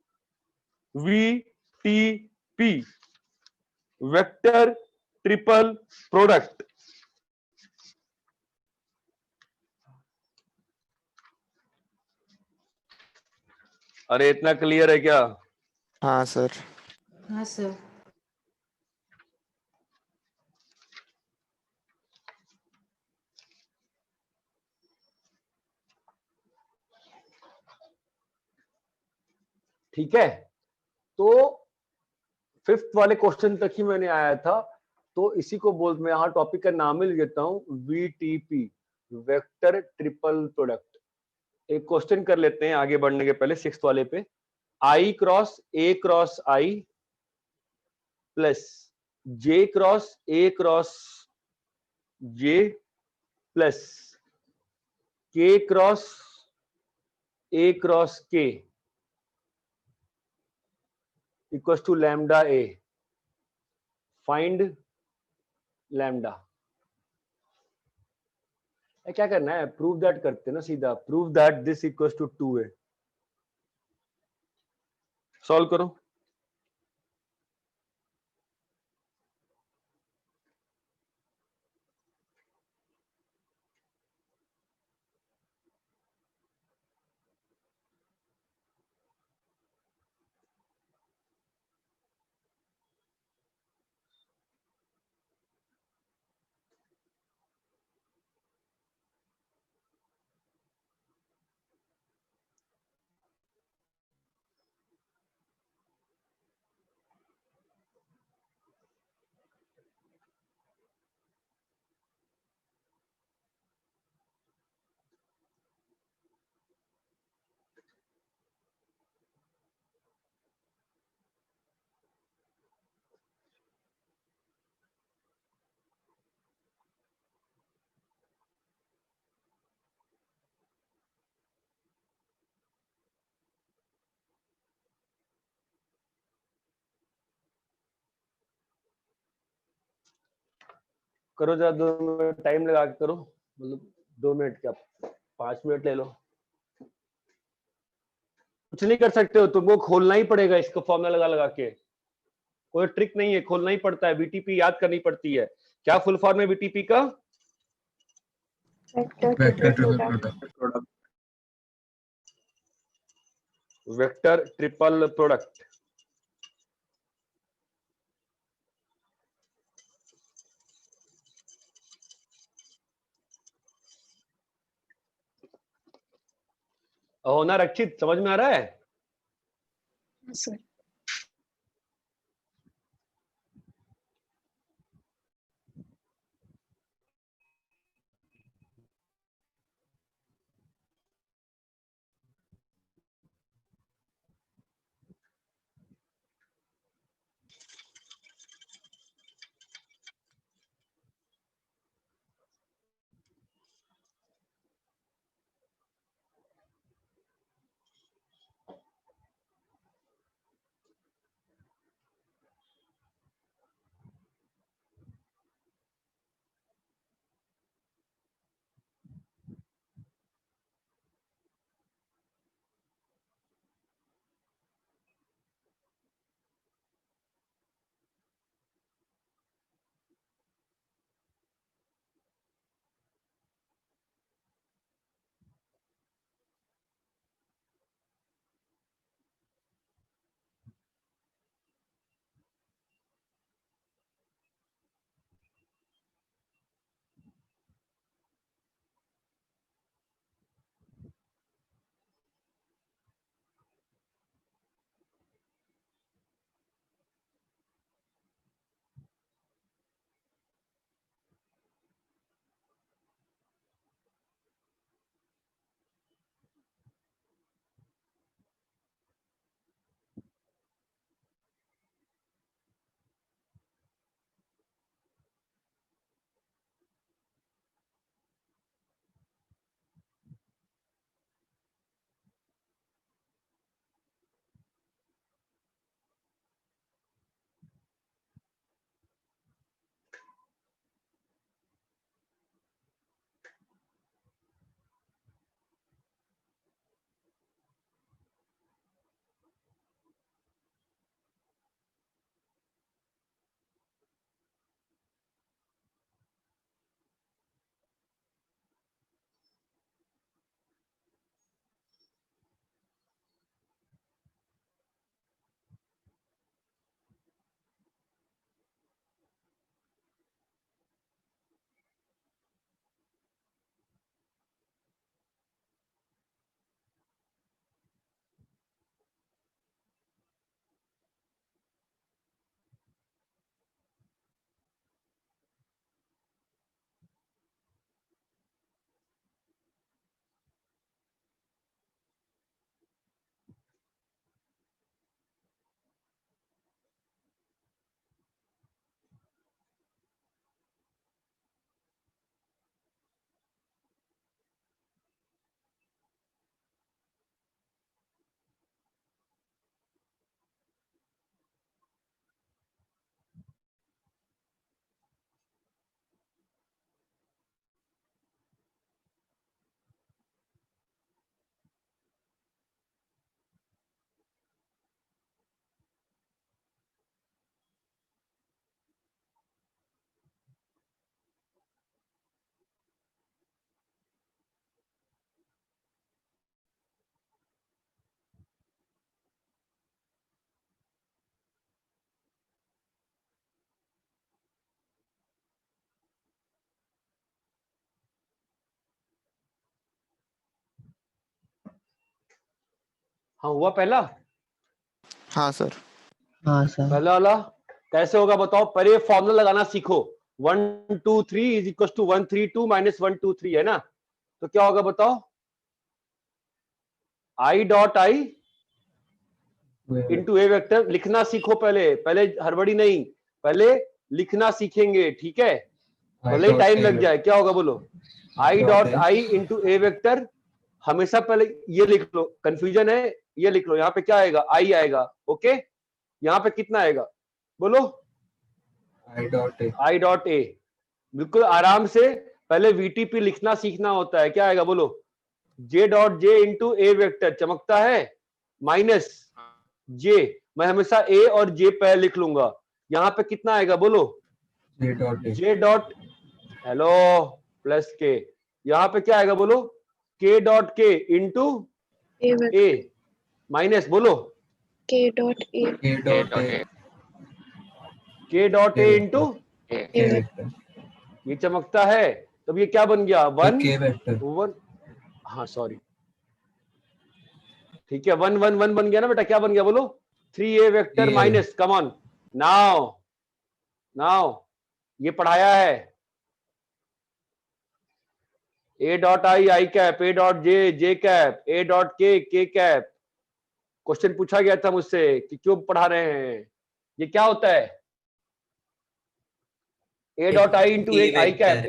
VTP, vector triple product. अरे इतना क्लियर है क्या? हाँ सर। हाँ सर। ठीक है, तो फिफ्थ वाले क्वेश्चन तक ही मैंने आया था, तो इसी को बोल, मैं यहाँ टॉपिक का नाम ही लिख देता हूँ, VTP, वेक्टर ट्रिपल प्रोडक्ट। एक क्वेश्चन कर लेते हैं आगे बढ़ने के पहले, सिक्स्थ वाले पे। I cross A cross I plus J cross A cross J plus K cross A cross K equals to lambda A। Find lambda. क्या करना है, प्रूव दैट करते हैं ना सीधा, prove that this equals to 2A। Solve करो। करो जरा, 2 मिनट टाइम लगा के करो, मतलब 2 मिनट क्या, 5 मिनट ले लो। कुछ नहीं कर सकते हो, तुमको खोलना ही पड़ेगा इसको, फॉर्मूला लगा लगा के, कोई ट्रिक नहीं है, खोलना ही पड़ता है। VTP याद करनी पड़ती है। क्या फुल फॉर्म है VTP का? Vector triple product. होना रक्षित, समझ में आ रहा है? सर हाँ हुआ पहला? हाँ सर। हाँ सर। पहला वाला कैसे होगा बताओ? पहले ये फॉर्मूला लगाना सीखो। 1 2 3 इज इक्वल टू 1 3 2 माइनस 1 2 3 है ना? तो क्या होगा बताओ? I dot I into A vector लिखना सीखो। पहले हड़बड़ी नहीं, पहले लिखना सीखेंगे, ठीक है? भले ही टाइम लग जाए। क्या होगा बोलो? I dot I into A vector. हमेशा पहले ये लिख लो, कंफ्यूजन है, ये लिख लो। यहाँ पे क्या आएगा? आई आएगा, ओके? यहाँ पे कितना आएगा बोलो? I dot A. बिल्कुल आराम से पहले वीटीपी लिखना सीखना होता है। क्या आएगा बोलो? जे डॉट जे इंटू ए वेक्टर चमकता है माइनस जे। मैं हमेशा ए और जे पहले लिख लूंगा। यहाँ पे कितना आएगा बोलो? जे डॉट हेलो प्लस के। यहाँ पे क्या आएगा बोलो? के डॉट के इंटू ए माइनस बोलो के डॉट ए के डॉट ए इंटू ये चमकता है। तब ये क्या बन गया? 1 हाँ सॉरी, ठीक है 1 1 1 बन गया ना बेटा? क्या बन गया बोलो? 3a vector minus, come on now ये पढ़ाया है। A dot I I cap, A dot J J cap, A dot के कैप। क्वेश्चन पूछा गया था मुझसे कि क्यों पढ़ा रहे हैं, ये क्या होता है? A dot I into I cap,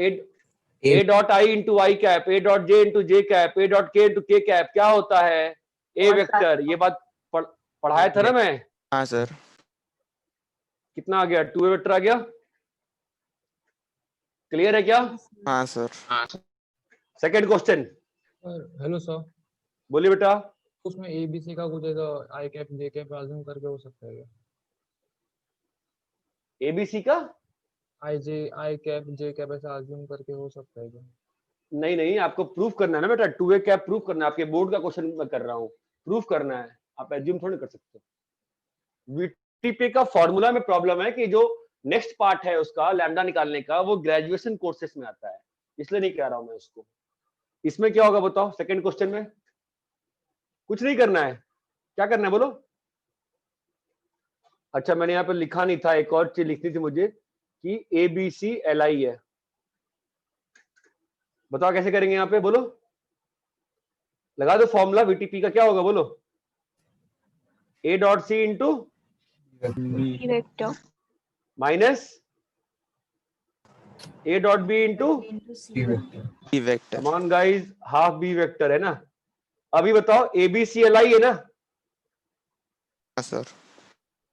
A dot I into I cap, A dot J into J cap, A dot के इंटू के कैप। क्या होता है? ए वेक्टर। ये बात पढ़ाया था ना मैं? हाँ सर। कितना आ गया? 2a वेक्टर आ गया। क्लियर है क्या? हाँ sir. Second question. Hello sir, बोलिए बेटा। उसमें एबीसी का कुछ ऐसा आई कैप जे कैप अज्यूम करके हो सकता है क्या? एबीसी का आई कैप जे कैप ऐसा अज्यूम करके हो सकता है क्या? नहीं, आपको प्रूफ करना है ना बेटा। 2a कैप प्रूफ करना है। आपके बोर्ड का क्वेश्चन मैं कर रहा हूँ, प्रूफ करना है। आप एज्यूम थोड़ी कर सकते हो। वीटीपी का फॉर्मूला में प्रॉब्लम है कि जो नेक्स्ट पार्ट है उसका लैम्डा निकालने का, वो ग्रेजुएशन कोर्सेस में आता है, इसलिए नहीं कह रहा हूं मैं उसको। इसमें क्या होगा बताओ? सेकंड क्वेश्चन में कुछ नहीं करना है। क्या करना है बोलो? अच्छा मैंने यहाँ पे लिखा नहीं था, एक और चीज लिखनी थी मुझे कि ABCLI है। बताओ कैसे करेंगे? यहाँ पे बोलो, लगा दो फॉर्मूला। वीटीपी का क्या होगा बोलो? A dot C into B vector minus A dot B into B vector. Come on guys, half B vector है ना? अभी बताओ ABCLI है ना? हाँ सर।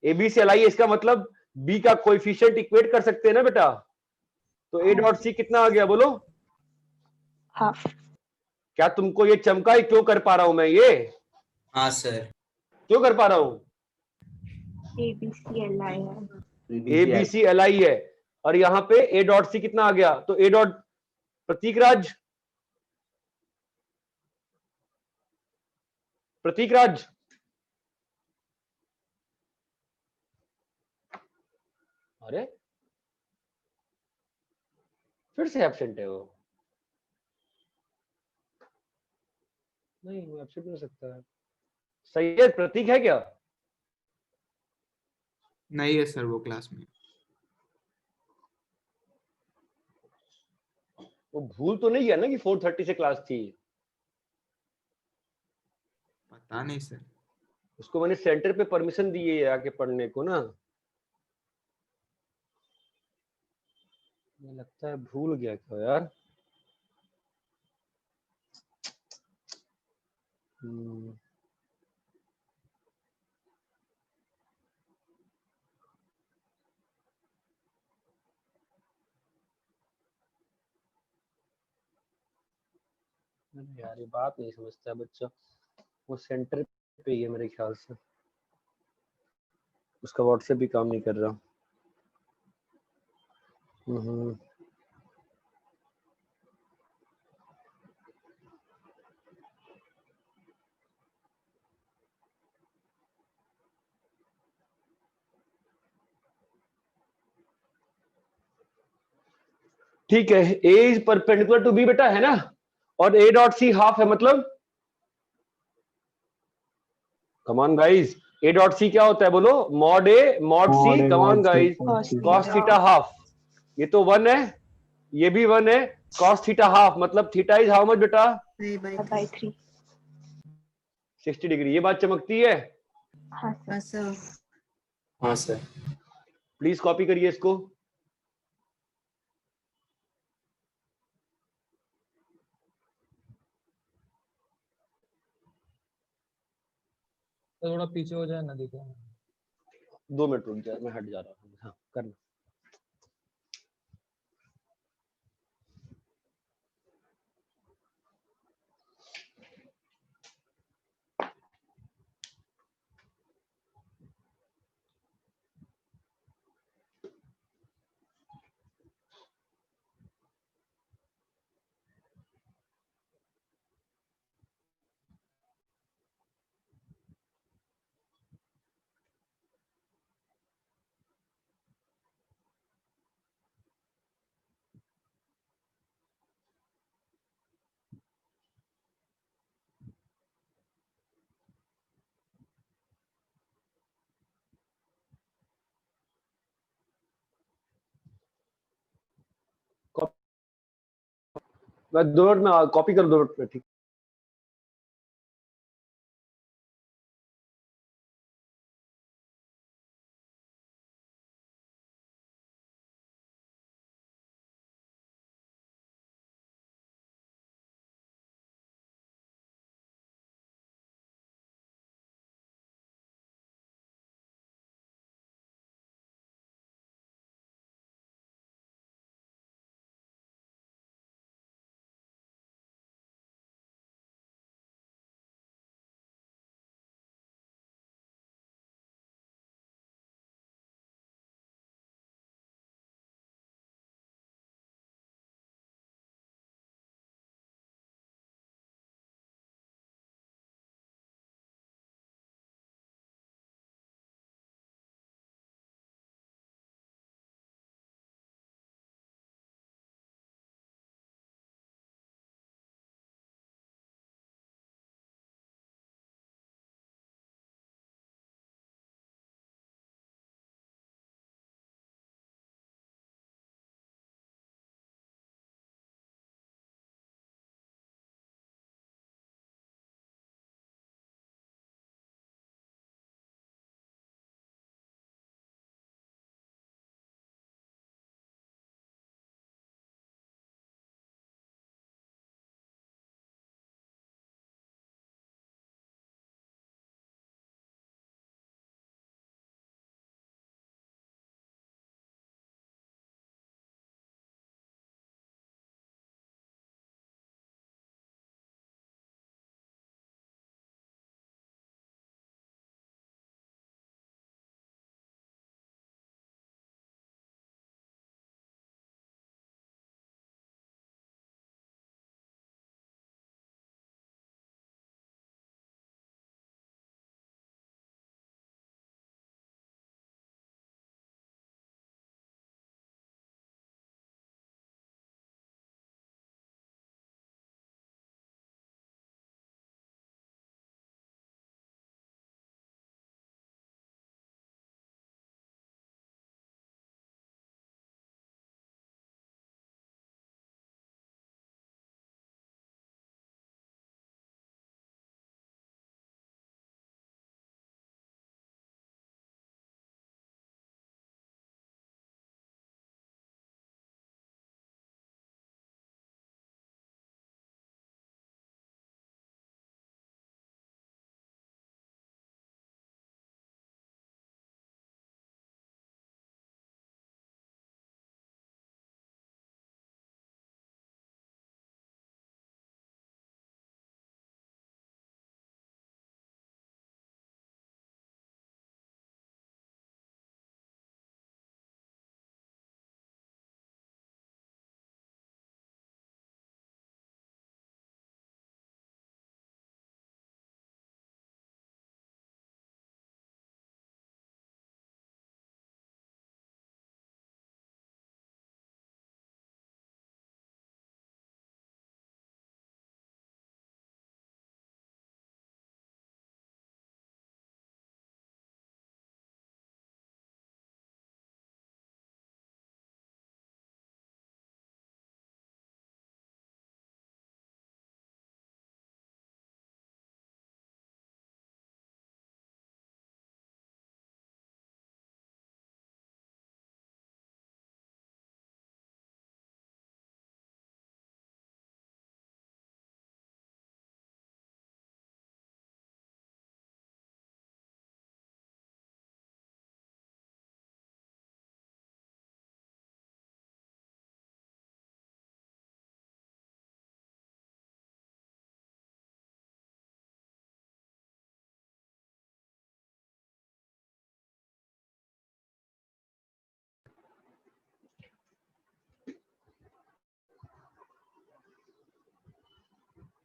ABCLI है, इसका मतलब बी का कोएफिशिएंट इक्वेट कर सकते हैं ना बेटा? तो A डॉट सी कितना आ गया बोलो? हाफ। क्या तुमको ये चमका ही क्यों कर पा रहा हूं मैं ये? हाँ सर। क्यों कर पा रहा हूं? ABCLI है। ABCLI है और यहाँ पे A डॉट सी कितना आ गया? तो A डॉट प्रतीक राज अरे फिर से एब्सेंट है वो। नहीं वो एब्सेंट नहीं हो सकता है। सैयद प्रतीक है क्या? नहीं है सर, वो क्लास में। वो भूल तो नहीं है ना कि 4:30 से क्लास थी? पता नहीं सर। उसको मैंने सेंटर पे परमिशन दी है आके पढ़ने को ना। मुझे लगता है भूल गया क्या यार। यार ये बात नहीं समझता बच्चा। वो सेंटर पे ही है मेरे ख्याल से। उसका व्हाट्सएप भी काम नहीं कर रहा। ठीक है, A is perpendicular to B बेटा, है ना? और A डॉट सी हाफ है, मतलब come on guys, A dot C क्या होता है बोलो? Mod A mod C, come on guys, cos theta half. ये तो 1 है, ये भी 1 है। कॉस थीटा हाफ मतलब थीटा इज हाउ मच बेटा? बाय 3। 60 डिग्री। ये बात चमकती है? हाँ सर। हाँ सर। प्लीज कॉपी करिए इसको। तो थोड़ा पीछे हो जाए ना, देखो 2 मिनट रुक जा, मैं हट जा रहा हूँ। हाँ करना। मैं 2 मिनट में कॉपी कर 2 मिनट में, ठीक।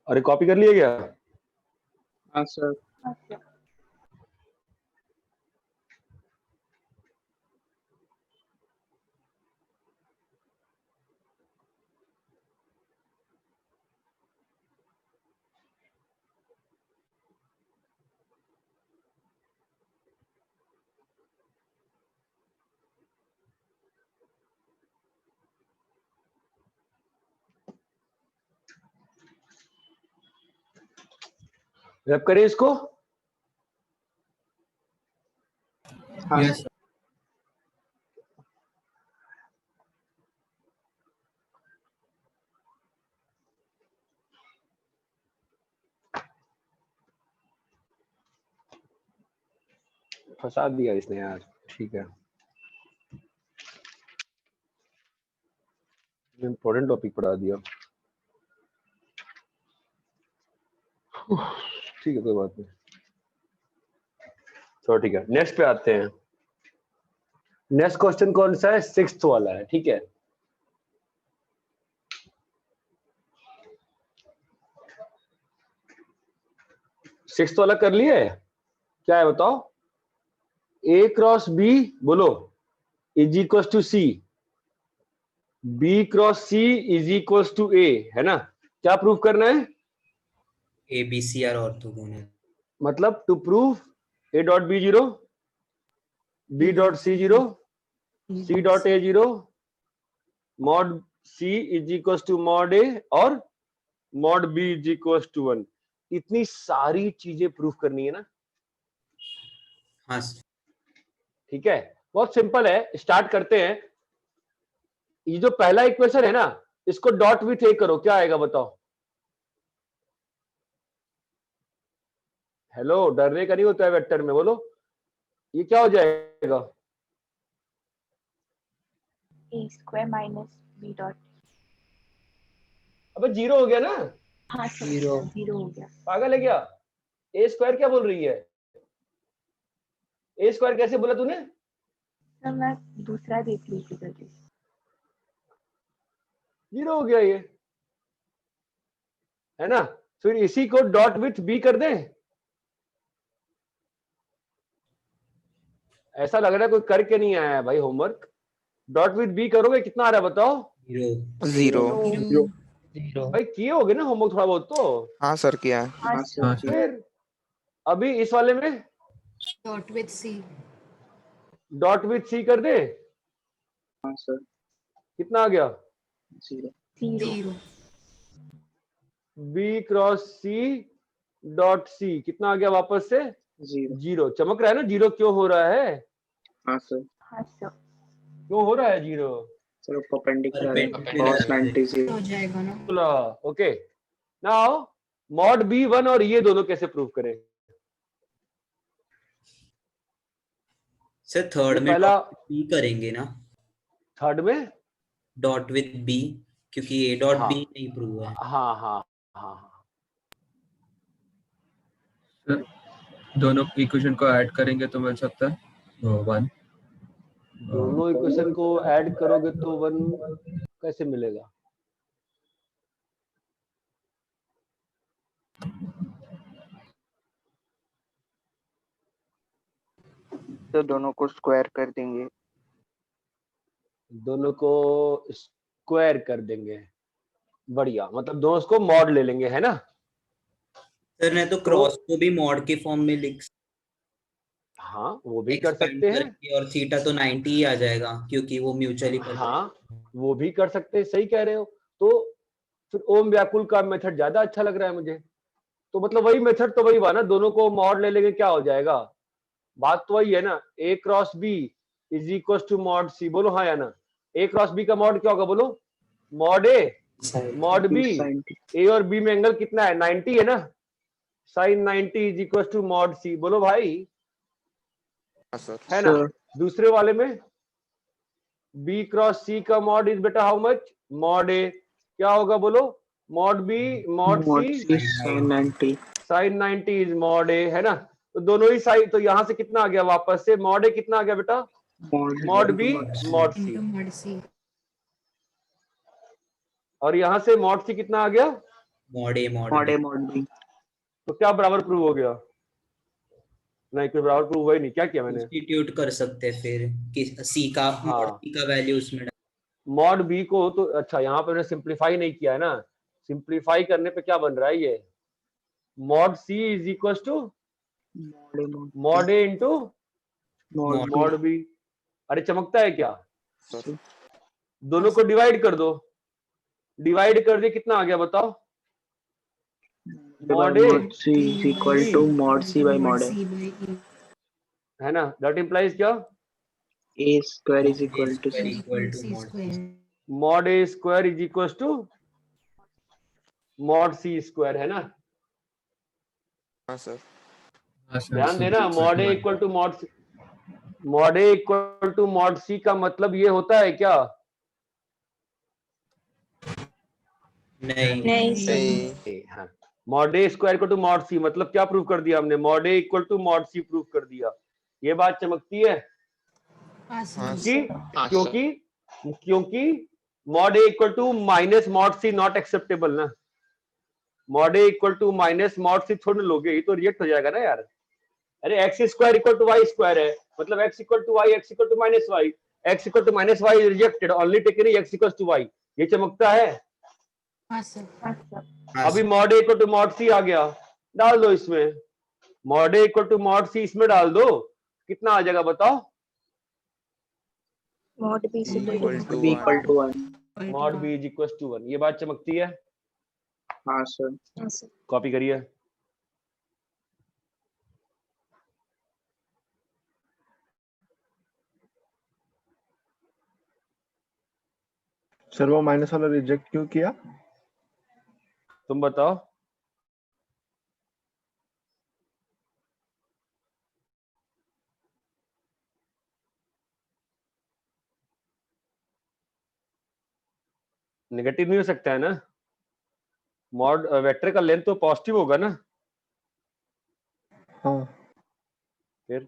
अरे कॉपी कर लिए क्या? हाँ सर। रैप करें इसको? हाँ Yes. फंसा दिया इसने यार। ठीक है, इम्पोर्टेंट टॉपिक पढ़ा दिया। ठीक है, कोई बात नहीं। तो ठीक है, नेक्स्ट पे आते हैं। नेक्स्ट क्वेश्चन कौन सा है? 6th वाला है। ठीक है, सिक्स्थ वाला कर लिए? क्या है बताओ? ए क्रॉस बी बोलो is equal to C, B cross C is equal to A, है ना? क्या प्रूव करना है? A, B, C are orthogonal. मतलब to prove A dot B 0, B dot C 0, C dot A 0, mod C is equal to mod A और mod B is equal to 1। इतनी सारी चीजें प्रूफ करनी है ना? हाँ ठीक है, बहुत सिंपल है। स्टार्ट करते हैं। ये जो पहला इक्वेशन है ना, इसको डॉट विथ ए करो, क्या आएगा बताओ? हेलो, डरने का नहीं होता है वेक्टर में, बोलो ये क्या हो जाएगा? ए स्क्वायर माइनस बी डॉट। अबे 0 हो गया ना? हाँ सर, 0 हो गया। पागल है क्या? ए स्क्वायर क्या बोल रही है? ए स्क्वायर कैसे बोला तूने? सर मैं दूसरा देख ली थी जल्दी। 0 हो गया ये, है ना? फिर इसी को डॉट विथ बी कर दें। ऐसा लग रहा है कोई करके नहीं आया है भाई होमवर्क। डॉट विथ बी करोगे कितना आ रहा है बताओ? 0। भाई किए होगे ना होमवर्क थोड़ा बहुत तो? हाँ सर, किया है। हाँ सर। फिर अभी इस वाले में dot with C, dot with C कर दे। हाँ सर। कितना आ गया? 0। 0। B cross C dot C कितना आ गया वापस से? 0। चमक रहा है ना? 0 क्यों हो रहा है? हाँ सर। हाँ सर। क्यों हो रहा है 0? सर परपेंडिकुलर है, cos 90 0 हो जाएगा ना। ओके, नाउ मॉड बी 1 और ये दोनों कैसे प्रूव करें? सर थर्ड में पहला बी करेंगे ना? थर्ड में डॉट विथ बी, क्योंकि ए डॉट हाँ। बी नहीं प्रूव है। हाँ हाँ हाँ, सर दोनों इक्वेशन को ऐड करेंगे तो मिल सकता है 1। दोनों इक्वेशन को ऐड करोगे तो 1 कैसे मिलेगा? तो दोनों को स्क्वायर कर देंगे। दोनों को स्क्वायर कर देंगे, बढ़िया। मतलब दोनों को मॉड ले लेंगे, है ना? सर ने तो क्रॉस को भी मॉड के फॉर्म में लिख, हाँ वो भी कर सकते हैं। और थीटा तो 90 ही आ जाएगा क्योंकि वो म्यूचुअली। हाँ वो भी कर सकते हैं, सही कह रहे हो। तो फिर ओम व्याकुल का मेथड ज्यादा अच्छा लग रहा है मुझे। तो मतलब वही मेथड तो वही हुआ ना, दोनों को मॉड ले लेंगे, क्या हो जाएगा? बात तो वही है ना, A cross B is equal to mod C. बोलो हाँ या ना? ए क्रॉस बी का मॉड क्या होगा बोलो? Mod A mod B. A और बी में एंगल कितना है? 90 है ना? Sine 90 is equal to mod C. बोलो भाई, है ना? दूसरे वाले में बी क्रॉस सी का मॉड इज बेटा हाउ मच? Mod A. क्या होगा बोलो? Mod B mod C sine 90। Sine 90 is mod A, है ना? तो दोनों ही साइड, तो यहां से कितना आ गया वापस से? मॉड ए कितना आ गया बेटा? Mod B mod C. और यहां से मॉड सी कितना आ गया? Mod A mod mod A B. Mod B. तो क्या बराबर प्रूव हो गया? नहीं, कोई बराबर प्रूव हुआ ही नहीं। क्या किया मैंने? सब्स्टिट्यूट कर सकते हैं फिर कि सी का मॉड हाँ, सी का वैल्यू उसमें मॉड बी को तो अच्छा यहाँ पे मैंने सिंप्लीफाई नहीं किया है ना। सिंप्लीफाई करने पे क्या बन रहा है ये? Mod C is equal to mod A mod A into mod mod B. अरे चमकता है क्या? बी। दोनों को डिवाइड कर दो। डिवाइड कर दिए, कितना आ गया बताओ? Mod A mod C is equal to mod C by mod A. है ना? दैट इंप्लाइज क्या? A square is equal to C. Equal to mod. Mod A square is equal to mod C square, है ना? हाँ sir. हाँ sir, ध्यान देना, mod A equal to mod C का मतलब ये होता है क्या? नहीं नहीं। हाँ, mod A square equal to mod C मतलब क्या प्रूव कर दिया हमने? Mod A equal to mod C prove कर दिया। ये बात चमकती है हाँ क्योंकि क्योंकि mod A equal to minus mod C not acceptable ना। Mod A equal to minus mod C थोड़ा लोगे, ये तो रिजेक्ट हो जाएगा ना यार। अरे X square equal to Y square है, मतलब X equal to Y, X equal to minus Y, X equal to minus Y is rejected, only taken X equal to Y. ये चमकता है। हाँ सर। अभी mod A equal to mod C आ गया, डाल दो इसमें। Mod A equal to mod C इसमें डाल दो, कितना आ जाएगा बताओ? Mod B equal to 1। Mod B is equal to 1। ये बात चमकती है। हाँ सर। कॉपी करिए। सर वो माइनस वाला रिजेक्ट क्यों किया? तुम बताओ। नेगेटिव नहीं हो सकता है ना? मॉड वेक्टर का लेंथ तो पॉजिटिव होगा ना? हाँ। फिर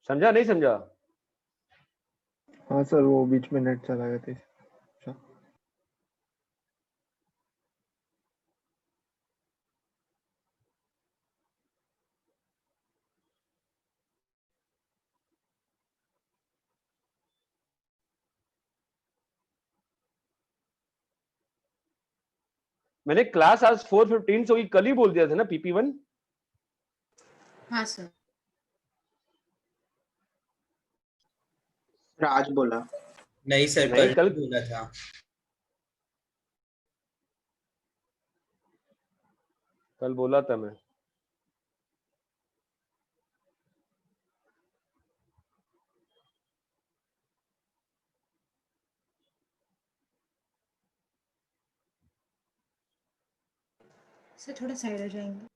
समझा नहीं समझा? हाँ सर, वो बीच में नेट चला गया था। अच्छा। मैंने क्लास आज 4:15 से हुई, कल ही बोल दिया था ना PP1। हाँ सर। आज बोला नहीं सर, नहीं, कल बोला था। कल बोला था मैं। सर थोड़ा साइड हो जाएंगे।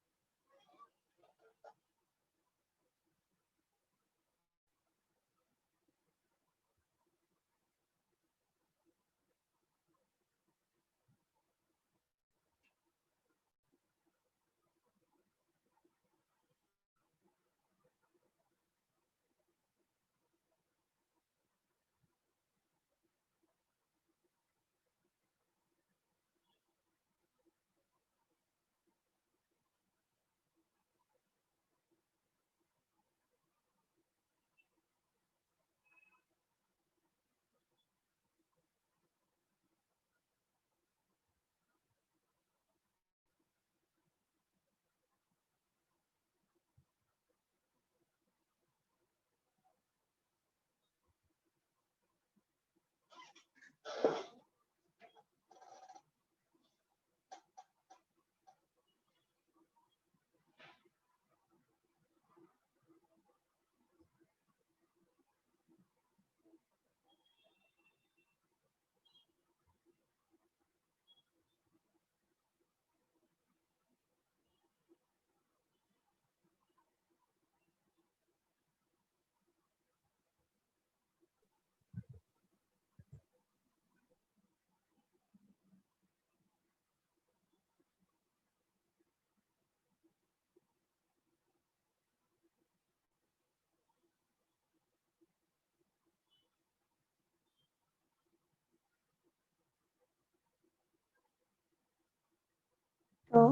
तो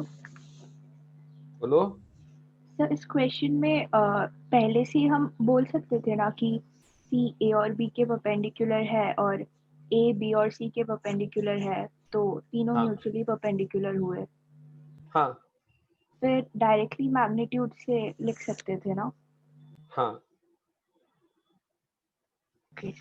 बोलो। सर इस क्वेश्चन में पहले से ही हम बोल सकते थे ना कि सी ए और बी के परपेंडिकुलर है और ए बी और सी के परपेंडिकुलर है, तो तीनों हाँ म्यूचुअली परपेंडिकुलर हुए। हाँ फिर डायरेक्टली मैग्नीट्यूड से लिख सकते थे ना। हाँ। ओके।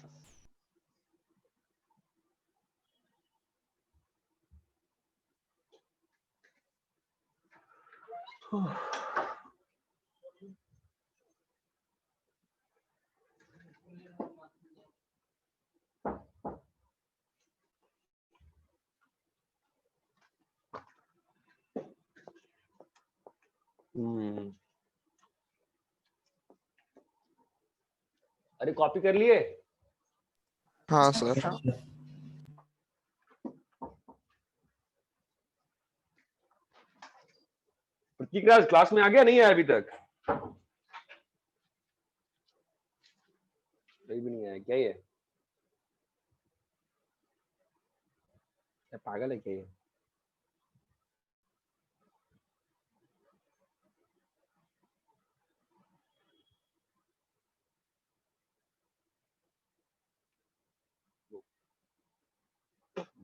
अरे कॉपी कर लिए? हाँ सर। पृथ्वीराज क्लास में आ गया, नहीं आया अभी तक? कोई भी नहीं आया क्या? ये पागल है क्या ये?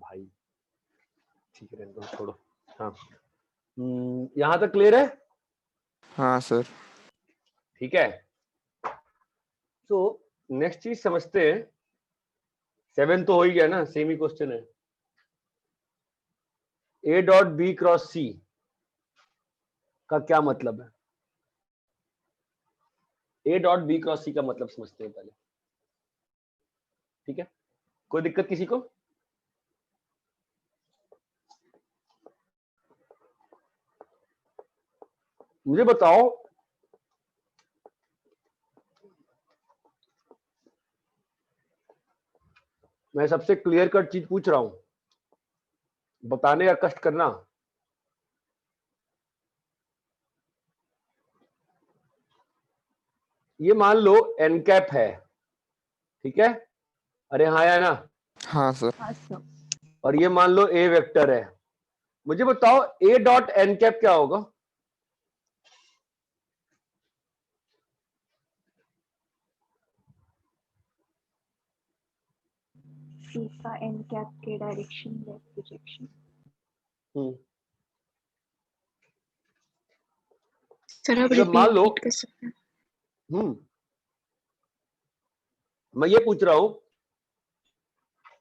भाई ठीक है, रहने दो, छोड़ो। हाँ यहाँ तक क्लियर है? हाँ सर। ठीक है, तो नेक्स्ट चीज समझते हैं। 7 तो हो ही गया ना, सेम ही क्वेश्चन है। A dot B cross C का क्या मतलब है? A dot B cross C का मतलब समझते हैं पहले। ठीक है, कोई दिक्कत किसी को? मुझे बताओ, मैं सबसे क्लियर कट चीज पूछ रहा हूं, बताने का कष्ट करना। ये मान लो एन कैप है, ठीक है? अरे हाँ या ना? हाँ सर। हाँ सर। और ये मान लो ए वेक्टर है। मुझे बताओ ए डॉट एन कैप क्या होगा? सी का एन कैप के डायरेक्शन में प्रोजेक्शन। सर आप जब मान लो रिपीट कर सकते हैं? मैं ये पूछ रहा हूं,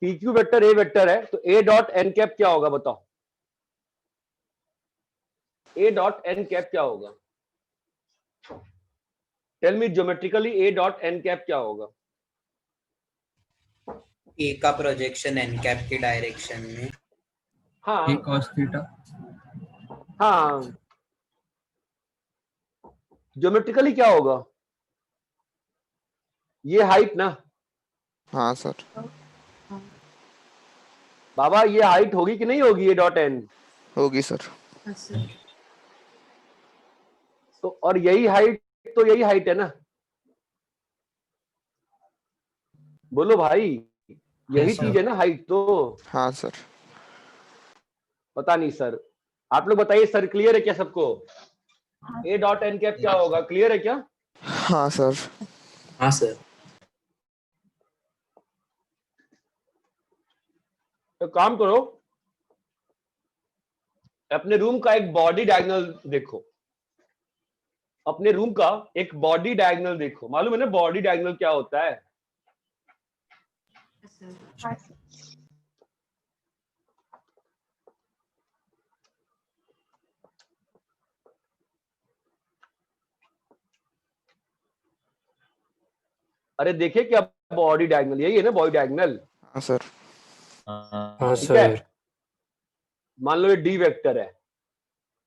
P Q vector A vector है, तो ए डॉट एन कैप क्या होगा? बताओ ए डॉट एन कैप क्या होगा? Tell me geometrically A dot N cap क्या होगा? ए का प्रोजेक्शन एन कैप की डायरेक्शन में। हाँ ए cos थीटा। हाँ, ज्योमेट्रिकली क्या होगा? ये हाइट ना? हाँ सर। बाबा ये हाइट होगी कि नहीं होगी? ए डॉट एन होगी सर। तो और यही हाइट, तो यही हाइट है ना? बोलो भाई, यही चीज है ना हाइट तो? हाँ सर। पता नहीं सर, आप लोग बताइए सर, क्लियर है क्या सबको? ए डॉट एन कैप क्या होगा? क्लियर है क्या? हाँ सर। हाँ सर। तो काम करो, अपने रूम का एक बॉडी डायगोनल देखो। अपने रूम का एक बॉडी डायगोनल देखो। मालूम है ना बॉडी डायगोनल क्या होता है? अरे देखे क्या बॉडी डायगोनल? यही है ना बॉडी डायगोनल? हाँ सर। हाँ सर। मान लो ये डी वेक्टर है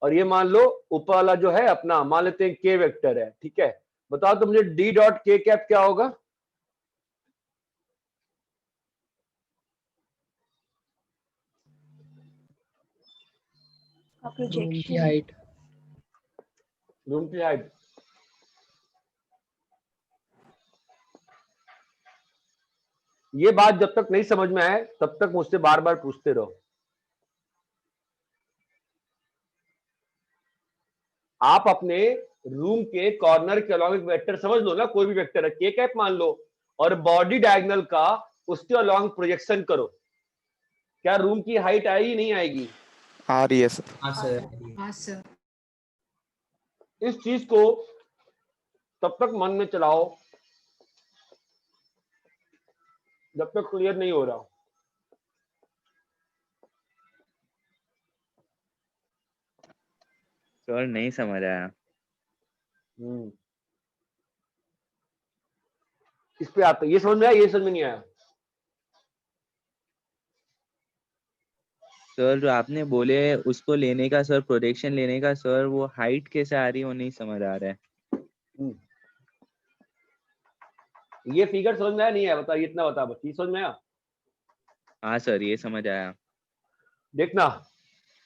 और ये मान लो ऊपर वाला जो है अपना मान लेते हैं के वेक्टर है, ठीक है? बताओ तो मुझे डी डॉट के कैप क्या होगा? रूम की हाइट। रूम की हाइट। ये बात जब तक नहीं समझ में आए तब तक मुझसे बार बार पूछते रहो। आप अपने रूम के कॉर्नर के अलॉन्ग एक वेक्टर समझ लो ना, कोई भी वेक्टर है, के कैप मान लो, और बॉडी डायगोनल का उसके अलॉन्ग प्रोजेक्शन करो। क्या रूम की हाइट आएगी नहीं आएगी? आ रही है सर। हाँ सर। हाँ सर। इस चीज को तब तक मन में चलाओ जब तक क्लियर नहीं हो रहा। सर नहीं समझ आया। इस पे आता, ये समझ में आया, ये समझ में नहीं आया? सर जो आपने बोले उसको लेने का सर, प्रोजेक्शन लेने का सर, वो हाइट कैसे आ रही है वो नहीं समझ आ रहा है। ये फिगर समझ में आया नहीं आया? बता, इतना बता बस, ये समझ में आया? हाँ सर ये समझ आया। देखना,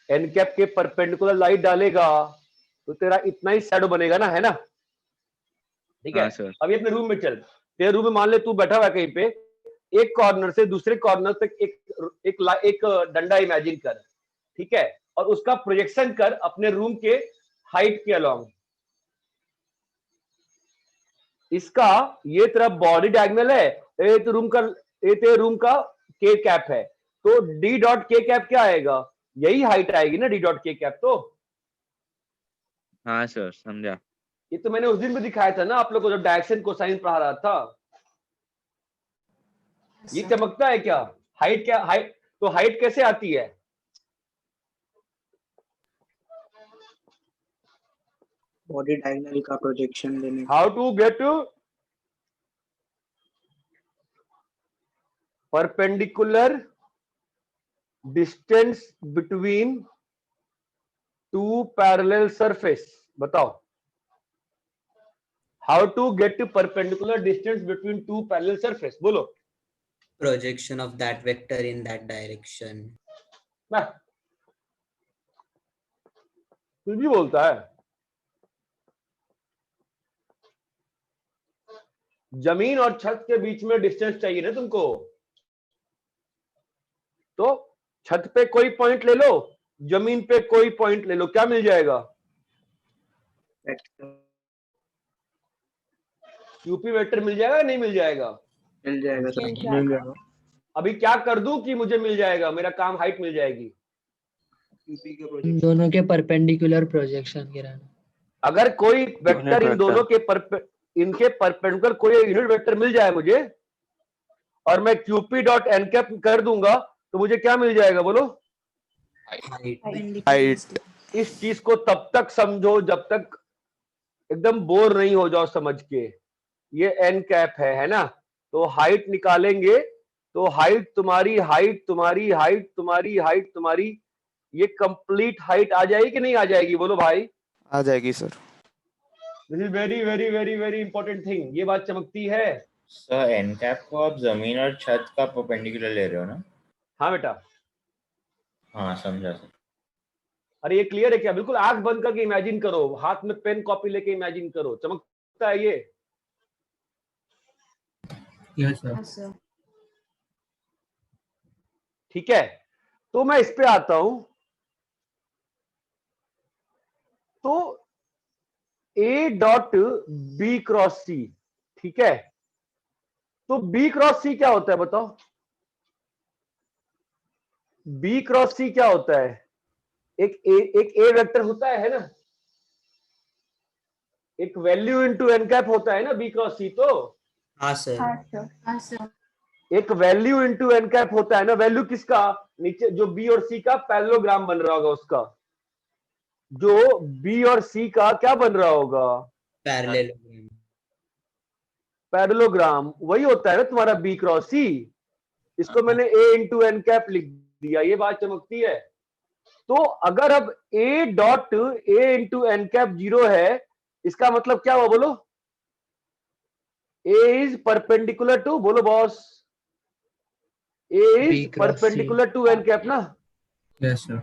एन कैप के परपेंडिकुलर लाइट डालेगा तो तेरा इतना ही शैडो बनेगा ना, है ना? ठीक है। हाँ सर। अभी अपने रूम में चल, तेरे रूम में मान ले तू बैठा हुआ है कहीं पे, एक कॉर्नर से दूसरे कॉर्नर तक एक डंडा इमेजिन कर, ठीक है, और उसका प्रोजेक्शन कर अपने रूम के हाइट के अलॉन्ग। इसका ये तेरा बॉडी डायगोनल है, ये तेरे रूम का के कैप है, तो डी डॉट के कैप क्या आएगा? यही हाइट आएगी ना, डी डॉट के कैप। तो हाँ सर समझा। ये तो मैंने उस दिन भी दिखाया था ना आप लोग को, जब डायरेक्शन कोसाइन पढ़ा रहा था। ये चमकता है क्या? हाइट क्या? हाइट तो हाइट कैसे आती है? बॉडी डायगोनल का प्रोजेक्शन लेने। How to get perpendicular distance between two parallel surface? बताओ, how to get perpendicular distance between two parallel surface? बोलो। Projection of that vector in that direction. कुछ भी बोलता है। जमीन और छत के बीच में डिस्टेंस चाहिए ना तुमको, तो छत पे कोई पॉइंट ले लो, जमीन पे कोई पॉइंट ले लो, क्या मिल जाएगा? यूपी वेक्टर मिल जाएगा नहीं मिल जाएगा? मिल जाएगा सर। मिल जाएगा। अभी क्या कर दूं कि मुझे मिल जाएगा? मेरा काम हाइट मिल जाएगी। इन दोनों के परपेंडिकुलर प्रोजेक्शन गिराना। अगर कोई वेक्टर इन दोनों के इनके परपेंडिकुलर कोई यूनिट वेक्टर मिल जाए मुझे, और मैं QP डॉट एन कैप कर दूंगा, तो मुझे क्या मिल जाएगा? बोलो। हाइट। इस चीज को तब तक समझो जब तक एकदम बोर नहीं हो जाओ समझ के। ये एन कैप है ना? तो हाइट निकालेंगे तो हाइट तुम्हारी, हाइट तुम्हारी, हाइट तुम्हारी, हाइट तुम्हारी, ये कंप्लीट हाइट आ जाएगी कि नहीं आ जाएगी? बोलो भाई। आ जाएगी sir. This is very very very very important thing. ये बात चमकती है। सर एन कैप को आप जमीन और छत का परपेंडिकुलर ले रहे हो ना? हाँ बेटा। हाँ समझा सर। अरे ये क्लियर है क्या? बिल्कुल आंख बंद करके इमेजिन करो, हाथ में पेन कॉपी लेके इमेजिन करो, चमकता है ये? Yes sir. ठीक है, तो मैं इस पे आता हूं। तो A dot B cross C, ठीक है, तो B क्रॉस C क्या होता है बताओ? B क्रॉस C क्या होता है? एक A वेक्टर होता है ना, एक वैल्यू इनटू एन कैप होता है ना B क्रॉस C। तो हाँ सर। हाँ सर। एक वैल्यू इनटू एन कैप होता है ना। वैल्यू किसका? नीचे जो B और C का पैरेललोग्राम बन रहा होगा उसका। जो B और C का क्या बन रहा होगा? पैरेललोग्राम। वही होता है ना तुम्हारा B क्रॉस C। इसको मैंने A इंटू एन कैप लिख दिया। ये बात चमकती है। तो अगर अब A dot A into N cap 0 है, इसका मतलब क्या हुआ? बोलो। A इज परपेंडिकुलर टू, बोलो boss, A is perpendicular to N cap ना? Yes sir.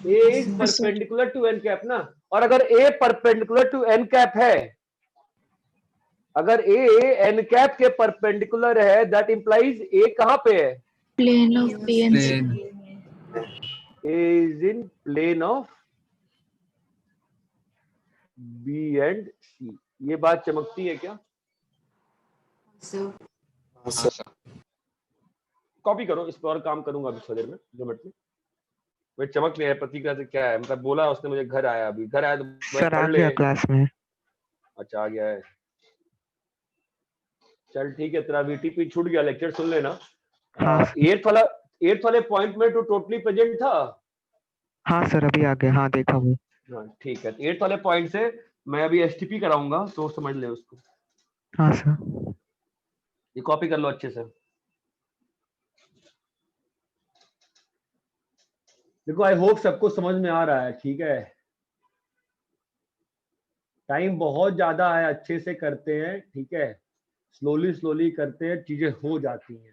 A is perpendicular to N cap ना? और अगर A perpendicular to N cap है, अगर A एन कैप के परपेंडिकुलर है, दैट इंप्लाइज A कहां पे है? Plane of B and C। A is in plane of B and C. ये बात चमकती है क्या? कॉपी करो, इस पर और काम करूंगा अभी थोड़ी देर में, 2 मिनट में। वे चमक नहीं है, प्रतिक्रिया से क्या है, मतलब बोला उसने मुझे घर आया, अभी घर आया तो सर आ पढ़ गया ले। क्लास में। अच्छा आ गया है, चल ठीक है, तेरा वीटीपी छूट गया, लेक्चर सुन लेना। हाँ 8th वाले पॉइंट में तो टोटली प्रेजेंट था। हाँ सर अभी आ गया, हाँ देखा वो। हाँ ठीक है, 8th वाले पॉइंट से मैं अभी एसटीपी कराऊंगा, तो समझ ले उसको। हाँ सर। ये कॉपी कर लो अच्छे से। देखो आई होप सबको समझ में आ रहा है, ठीक है। टाइम बहुत ज्यादा है, अच्छे से करते हैं, ठीक है। स्लोली स्लोली करते हैं, चीजें हो जाती हैं।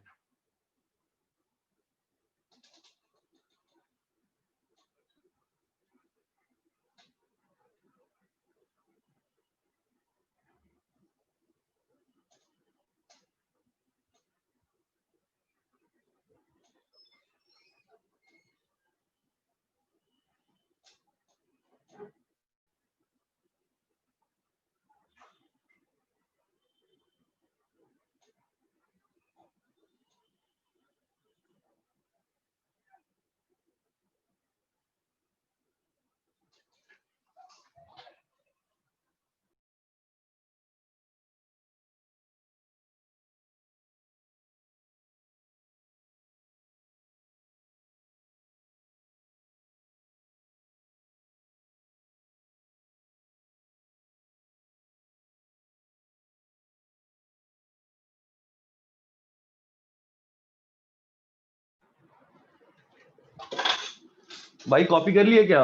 भाई कॉपी कर लिए क्या?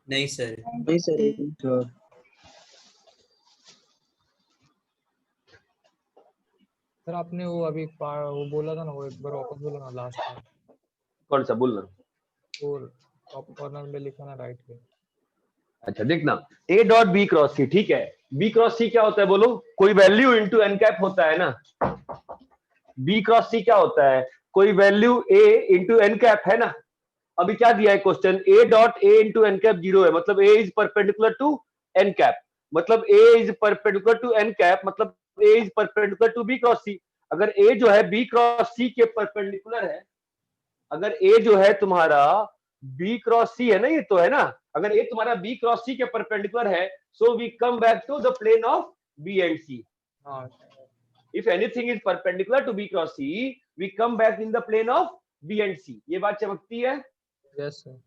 नहीं सर। नहीं सर। सर आपने वो अभी वो बोला था ना, वो एक बार वापस बोला ना लास्ट में। कौन सा बोलना? वो टॉप कॉर्नर में लिखा ना राइट पे। अच्छा देखना, ए डॉट बी क्रॉस सी, ठीक है। बी क्रॉस सी क्या होता है बोलो? कोई वैल्यू इनटू एन कैप होता है ना। बी क्रॉस सी क्या होता है? कोई value A into N cap है ना। अभी क्या दिया है question, A dot A into N cap 0 है, मतलब A is perpendicular to N cap, मतलब A is perpendicular to N cap, मतलब A is perpendicular to B cross C. अगर ए जो है बी क्रॉस सी के परपेंडिकुलर है, अगर ए जो है तुम्हारा बी क्रॉस सी है ना, ये तो है ना, अगर ए तुम्हारा बी क्रॉस सी के परपेंडिकुलर है, so we come back to the plane of B and C. If anything is perpendicular to B cross C, we come back in the plane of B and C. ये बात चमकती है? Yes sir.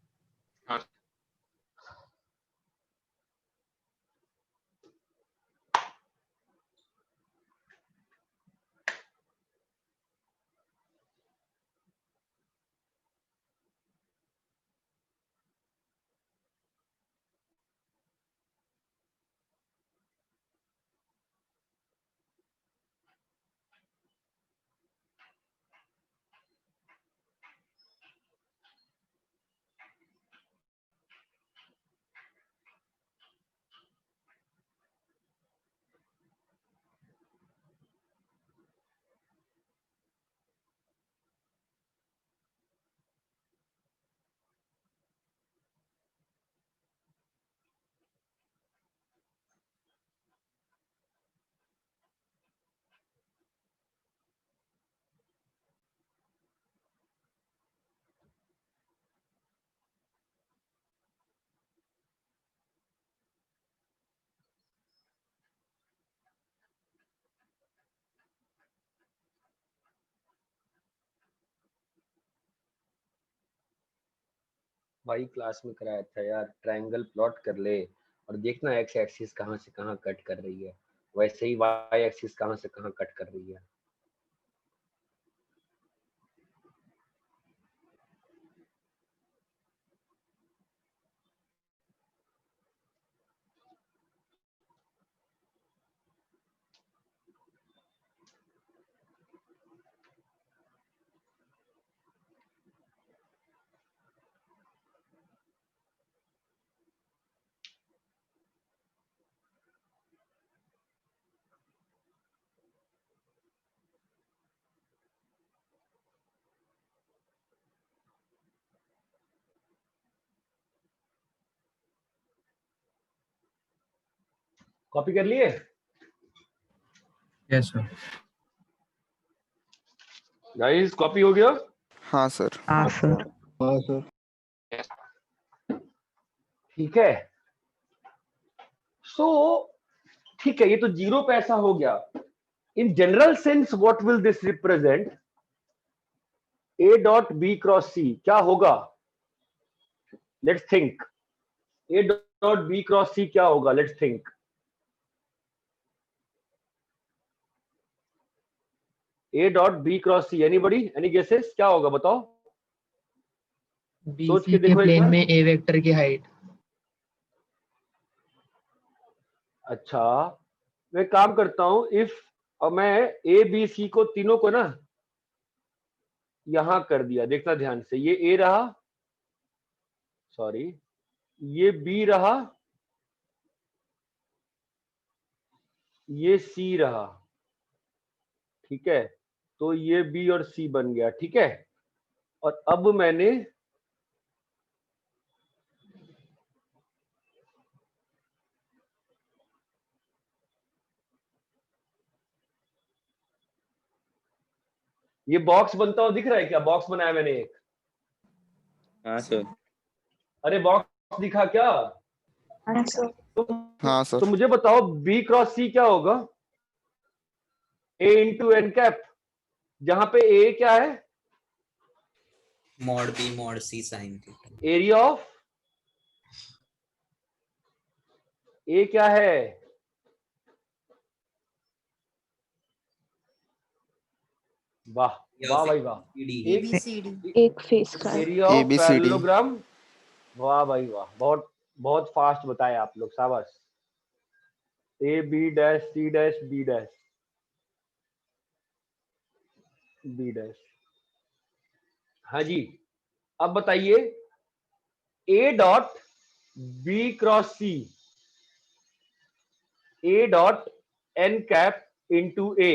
भाई class में कराया था यार, triangle plot कर ले और देखना एक्स एक्सिस कहाँ से कहाँ कट कर रही है, वैसे ही वाई एक्सिस कहाँ से कहाँ कट कर रही है। कॉपी कर लिए? Yes sir. गाइस कॉपी हो गया? हाँ सर। हाँ सर। हाँ सर। ठीक है। सो ठीक है, ये तो जीरो पे ऐसा हो गया। In general sense what will this represent? A dot B cross C क्या होगा? Let's think. A dot B cross C क्या होगा? Let's think. A dot B cross C, anybody, any guesses? क्या होगा बताओ? सोच बीसी के के देखो एक प्लेन बार। में ए वेक्टर की हाइट। अच्छा, मैं काम करता हूं। इफ और मैं ए बी सी को तीनों को ना यहां कर दिया, देखना ध्यान से। ये ए रहा, सॉरी, ये बी रहा, ये सी रहा, ठीक है? तो ये बी और सी बन गया, ठीक है? और अब मैंने ये बॉक्स बनता हुआ दिख रहा है क्या? बॉक्स बनाया मैंने एक। हाँ सर। अरे बॉक्स दिखा क्या? हाँ सर। हाँ तो सर। मुझे बताओ बी क्रॉस सी क्या होगा? ए इंटू एन कैप, जहां पे ए क्या है? Mod B mod C sine theta. Area of A क्या है? वाह वाह भाई वाह। एक फेस का एरिया ऑफ ABCD। पैरेललोग्राम। वाह भाई वाह, बहुत बहुत फास्ट बताए आप लोग, शाबाश। A B dash C dash B dash B dash. हाँ जी, अब बताइए A dot B cross C, A dot N cap into A,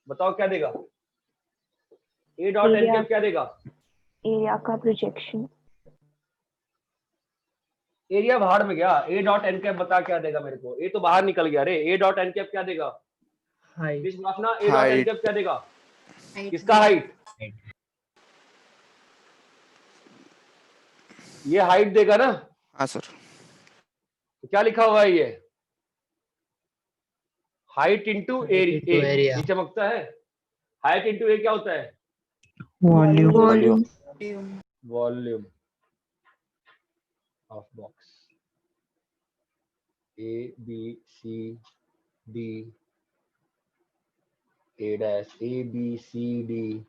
बताओ क्या देगा? ए डॉट एन कैप क्या देगा? एरिया का प्रोजेक्शन। एरिया बाहर में गया, ए डॉट एन कैप बता क्या देगा मेरे को? ए तो बाहर निकल गया रे। ए डॉट एन कैप क्या देगा? हाइट। विश्वासना, A dot N height. Cap क्या देगा? किसका हाइट? ये हाइट देगा ना? हाँ सर। तो क्या लिखा हुआ है ये? Height into area. ये चमकता है। हाइट इंटू ए क्या होता है? Volume. Volume of box. A B C D, A dash, A B C D,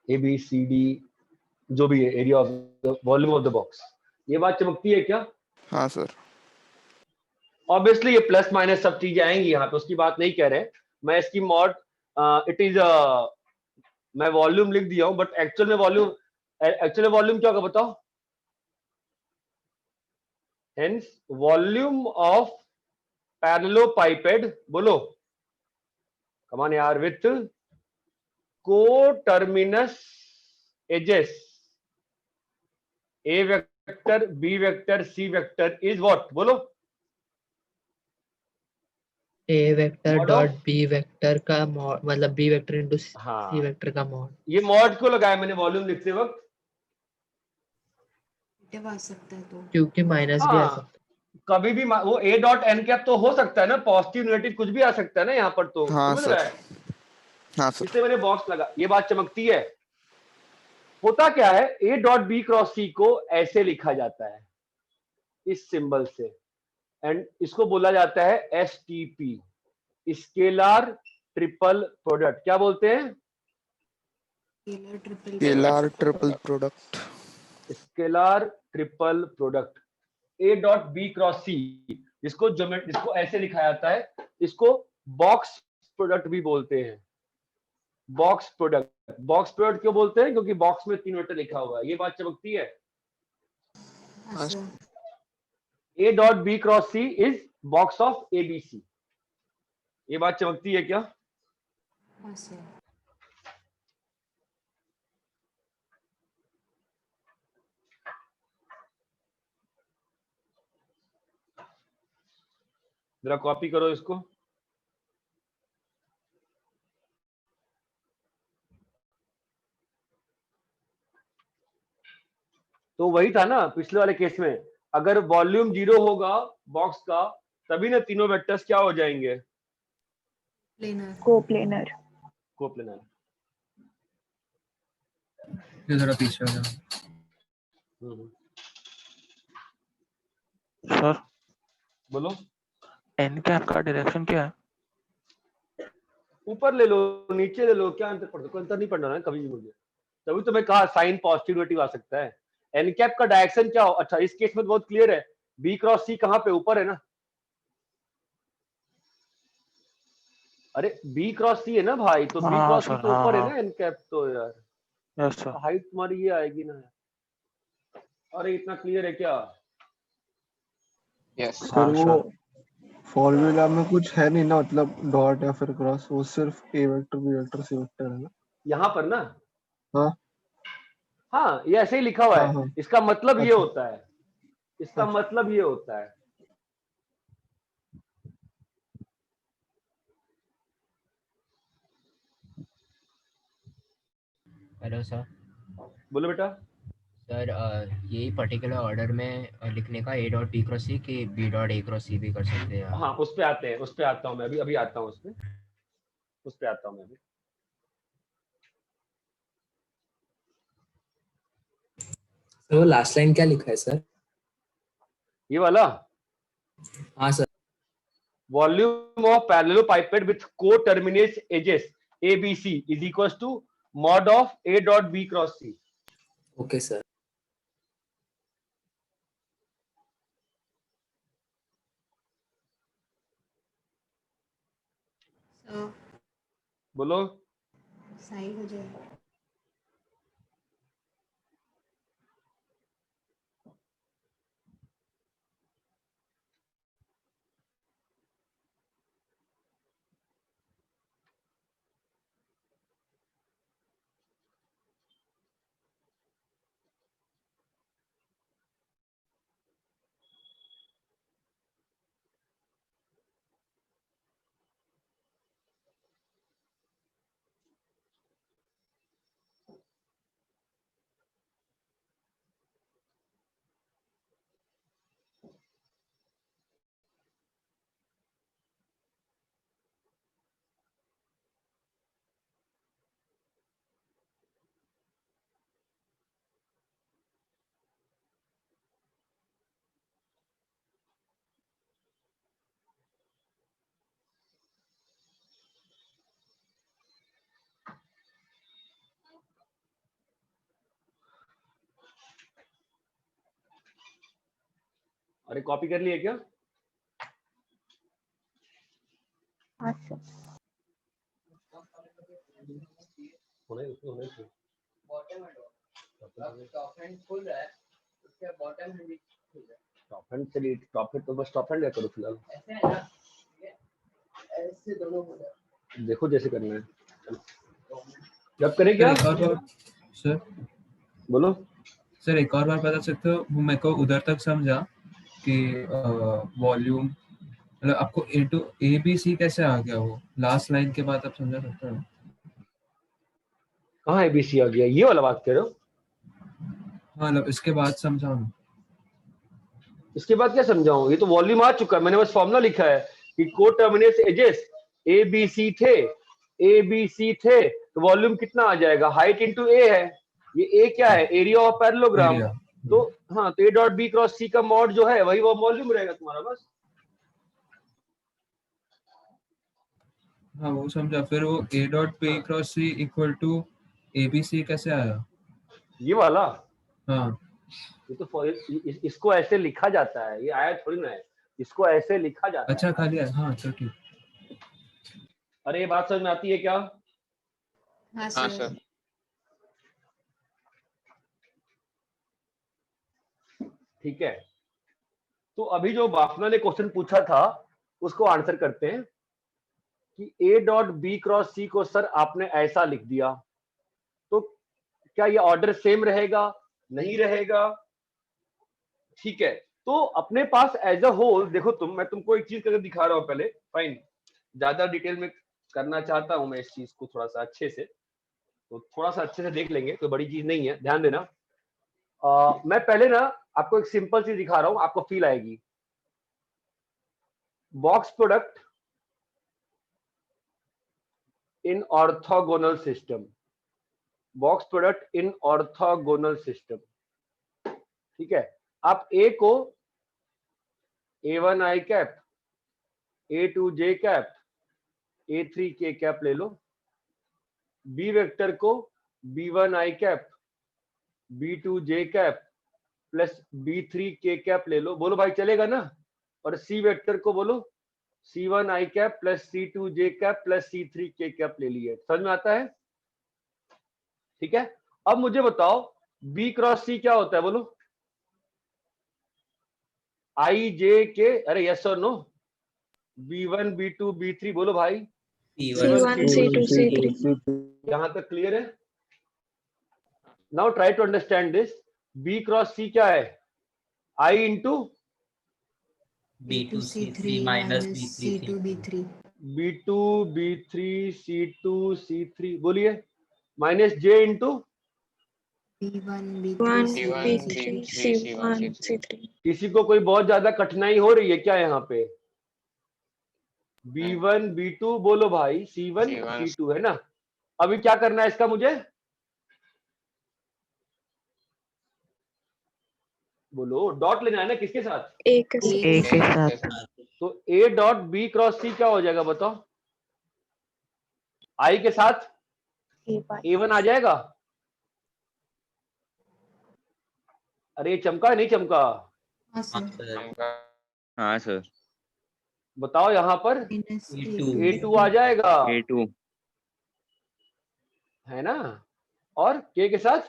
A B C D, जो भी है, area of the volume of the box. ये बात चमकती है क्या? हाँ सर। ऑब्वियसली ये प्लस माइनस सब चीजें आएंगी यहाँ पे, उसकी बात नहीं कह रहे। मैं इसकी मॉड इट इज मैं वॉल्यूम लिख दिया हूं, बट एक्चुअल में वॉल्यूम क्या होगा बताओ? हेंस वॉल्यूम ऑफ पैरेललोपाइपेड, बोलो कम ऑन यार, with coterminous edges A vector B vector C vector is what? बोलो। A vector mod dot of, B vector का मॉड, मतलब बी वेक्टर इंटू हाँ, सी वेक्टर का मॉड। ये mod क्यों लगाया मैंने वॉल्यूम लिखते वक्त? आ सकता है तो, क्योंकि माइनस भी आ हाँ, सकता कभी भी वो ए डॉट एन कैप तो हो सकता है ना, पॉजिटिव नेगेटिव कुछ भी आ सकता है ना यहाँ पर, तो हाँ समझ सर। रहा है? हाँ सर। इसलिए मैंने बॉक्स लगा। ये बात चमकती है। होता क्या है, ए डॉट बी क्रॉस सी को ऐसे लिखा जाता है, इस सिंबल से, एंड इसको बोला जाता है एसटीपी, स्केलर ट्रिपल प्रोडक्ट। क्या बोलते हैं? Scalar triple product. Scalar triple product. A dot B cross C, इसको ऐसे लिखा जाता है, इसको बॉक्स प्रोडक्ट भी बोलते हैं। Box product. बॉक्स प्रोडक्ट क्यों बोलते हैं? क्योंकि बॉक्स में 3 वेक्टर लिखा हुआ है। ये बात चमकती है। A dot B cross C is box of A B C. ये बात चमकती है क्या? जरा कॉपी करो इसको। तो वही था ना पिछले वाले केस में, अगर वॉल्यूम 0 होगा बॉक्स का तभी ना तीनों वेक्टर्स क्या हो जाएंगे, कोप्लेनर। कोप्लेनर। ये जरा पीछे आ जाओ। सर बोलो। एन कैप का डायरेक्शन क्या है? ऊपर ले लो नीचे ले लो, क्या अंतर पड़ता, कोई अंतर नहीं पड़ना है कभी भी मुझे, तभी तो मैं कहा साइन पॉजिटिव आ सकता है। एन कैप का डायरेक्शन क्या हो, अच्छा इस केस में तो बहुत क्लियर है, बी क्रॉस सी कहाँ पे, ऊपर है ना। अरे बी क्रॉस सी है ना भाई, तो बी क्रॉस सी तो ऊपर है ना एन कैप, तो यार यस सर। हाइट तुम्हारी ये आएगी ना। अरे इतना क्लियर है क्या? यस सर वो फॉर्मूला में कुछ है नहीं ना, मतलब डॉट या फिर क्रॉस, वो सिर्फ A vector B vector C vector है ना यहाँ पर ना। हाँ हाँ ये ऐसे ही लिखा हुआ है। हाँ, हाँ। इसका मतलब ये अच्छा। होता है, इसका मतलब ये होता है। Hello sir. बोलो बेटा। सर यही पर्टिकुलर ऑर्डर में लिखने का ए डॉट बी क्रॉस सी कि बी डॉट ए क्रॉस सी भी कर सकते हैं आप? हाँ उस पे आते हैं, उस पे आता हूँ मैं अभी आता हूँ उस पे आता हूँ मैं अभी। तो लास्ट लाइन क्या लिखा है सर? ये वाला? हाँ sir. Volume of parallelepiped with coterminates edges A B C is equals to mod of A dot B cross C. Okay sir. बोलो। सही हो जाएगा। अरे कॉपी कर लिए क्या? हाँ सर। टॉप हैंड तो बस टॉप हैंड करो फिलहाल, देखो जैसे करना है। जब करें क्या? एक और बार सर। बोलो सर एक और बार बता सकते हो, वो मेरे को उधर तक समझा कि वॉल्यूम मतलब आपको ए टू ए बी सी कैसे आ गया, वो लास्ट लाइन के बाद आप समझा सकते हो? कहाँ ए बी सी आ गया, ये वाला बात कर रहे हो? हाँ मतलब इसके बाद समझाओ ना। इसके बाद क्या समझाऊं, ये तो वॉल्यूम आ चुका है, मैंने बस फॉर्मूला लिखा है कि को-टर्मिनेट्स एजेस ए बी सी थे तो वॉल्यूम कितना आ जाएगा, हाइट इनटू ए है, ये ए क्या है, एरिया ऑफ पैरेललोग्राम। तो हाँ तो A dot B cross C का मॉड जो है वही वो वॉल्यूम रहेगा तुम्हारा बस। हाँ वो समझा, फिर वो A dot B cross C equal to A B C कैसे आया? ये वाला? हाँ ये तो इसको ऐसे लिखा जाता है, ये आया थोड़ी ना है, इसको ऐसे लिखा जाता अच्छा है। खाली है, हाँ चलो ठीक। अरे ये बात समझ में आती है क्या? हाँ सर। ठीक है, तो अभी जो बाफना ने क्वेश्चन पूछा था उसको आंसर करते हैं कि ए डॉट बी क्रॉस सी को सर आपने ऐसा लिख दिया, तो क्या ये ऑर्डर सेम रहेगा, नहीं रहेगा? ठीक है, तो अपने पास एज अ होल देखो मैं तुमको एक चीज करके दिखा रहा हूँ पहले, फाइन, ज्यादा डिटेल में करना चाहता हूँ मैं इस चीज को थोड़ा सा अच्छे से, तो थोड़ा सा अच्छे से देख लेंगे, कोई बड़ी चीज नहीं है, ध्यान देना। मैं पहले ना आपको एक सिंपल चीज दिखा रहा हूँ, आपको फील आएगी। Box product in orthogonal system, box product in orthogonal system, ठीक है। आप ए को A1 i cap, A2 j cap, A3 k cap ले लो, बी वेक्टर को B1 i cap, B2 j cap plus B3 k cap ले लो, बोलो भाई चलेगा ना। और सी वेक्टर को बोलो C1 i cap plus C2 j cap plus C3 k cap ले लिए, समझ में आता है? ठीक है। अब मुझे बताओ B क्रॉस C क्या होता है, बोलो आई जे के, अरे यस और नो, B1 B2 B3 बोलो भाई, C1 C2 C3 यहां तक क्लियर है? Now try to understand this. B cross C क्या है? I into B2 C3 minus B3 B3 B2 B3 C2 C3 बोलिए, minus J into B1 1 B3 B3 C1 C3। किसी को कोई बहुत ज्यादा कठिनाई हो रही है क्या यहाँ पे? B1 B2 बोलो भाई, C1 C2 है ना। अभी क्या करना है इसका मुझे, बोलो, डॉट लेना है ना, किसके साथ? A के साथ। तो A dot B cross C क्या हो जाएगा बताओ? I के साथ A1 आ जाएगा। अरे चमका नहीं चमका? हाँ सर। बताओ यहाँ पर A2 आ जाएगा, A2 है ना, और K के साथ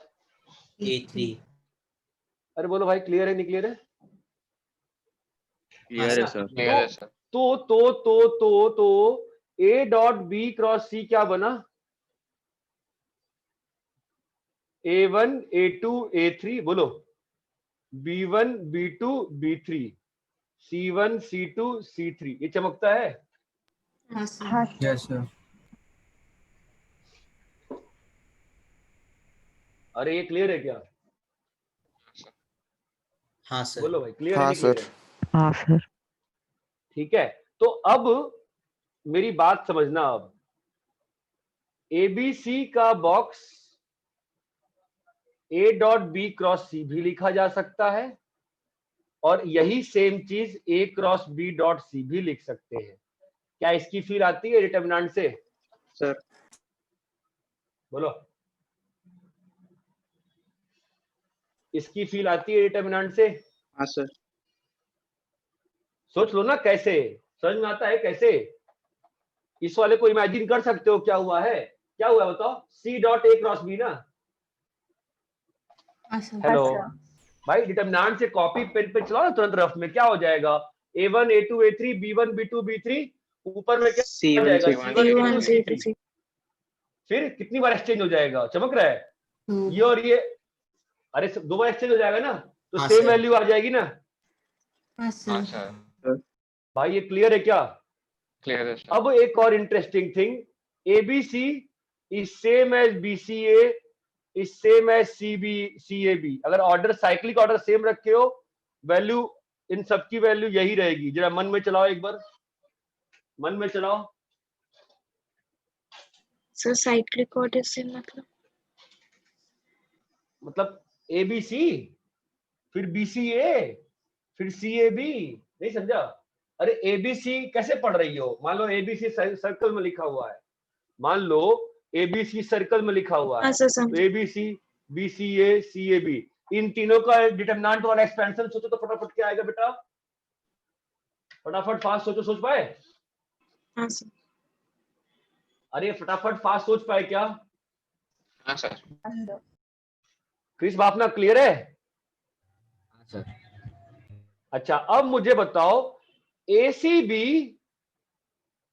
A3। अरे बोलो भाई क्लियर है नहीं क्लियर है? क्लियर है सर। तो A dot B cross C क्या बना? A1 A2 A3 बोलो, B1 B2 B3 C1 C2 C3, ये चमकता है? Yes sir. अरे ये क्लियर है क्या? हाँ सर। बोलो भाई क्लियर है हाँ नहीं क्लियर सर। है? हाँ सर। ठीक है, तो अब मेरी बात समझना। अब ABC का box A dot B cross C भी लिखा जा सकता है, और यही सेम चीज A cross B dot C भी लिख सकते हैं। क्या इसकी फील आती है डिटरमिनेंट से? सर बोलो, इसकी फील आती है डिटरमिनेंट से? हाँ सर। सोच लो ना कैसे, समझ में आता है कैसे? इस वाले को इमेजिन कर सकते हो क्या हुआ है? क्या हुआ है बताओ? C dot A cross B ना। हेलो भाई, डिटरमिनेंट से कॉपी पेन पे चलाओ ना तुरंत रफ में, क्या हो जाएगा? A1 A2 A3 B1 B2 B3, ऊपर में क्या C1 हो जाएगा? C1 C2 फिर कितनी बार एक्सचेंज हो जाएगा? चमक रहा है ये और ये, अरे दो बार एक्सचेंज हो जाएगा ना, तो हाँ सेम सर। वैल्यू आ जाएगी ना। भाई ये क्लियर है क्या? क्लियर है सर। अब एक और interesting thing, ABC is same as BCA is same as CAB। अगर ऑर्डर साइक्लिक ऑर्डर सेम रखे हो, वैल्यू इन सबकी वैल्यू यही रहेगी। जरा मन में चलाओ, एक बार मन में चलाओ। सर साइक्लिक ऑर्डर से मतलब ABC फिर BCA फिर CAB, नहीं समझा? अरे ABC कैसे पढ़ रही हो? मान लो ABC सर्कल में लिखा हुआ है, मान लो ABC सर्कल में लिखा हुआ है, तो ABC BCA CAB, इन तीनों का डिटरमिनेंट वाला एक्सपेंशन सोचो तो फटाफट क्या आएगा बेटा? फटाफट फास्ट सोचो, सोच पाए? हाँ सर। अरे फटाफट फास्ट सोच पाए क्या? हाँ सर। क्रिस बापना क्लियर है? हाँ सर। अच्छा अब मुझे बताओ ACB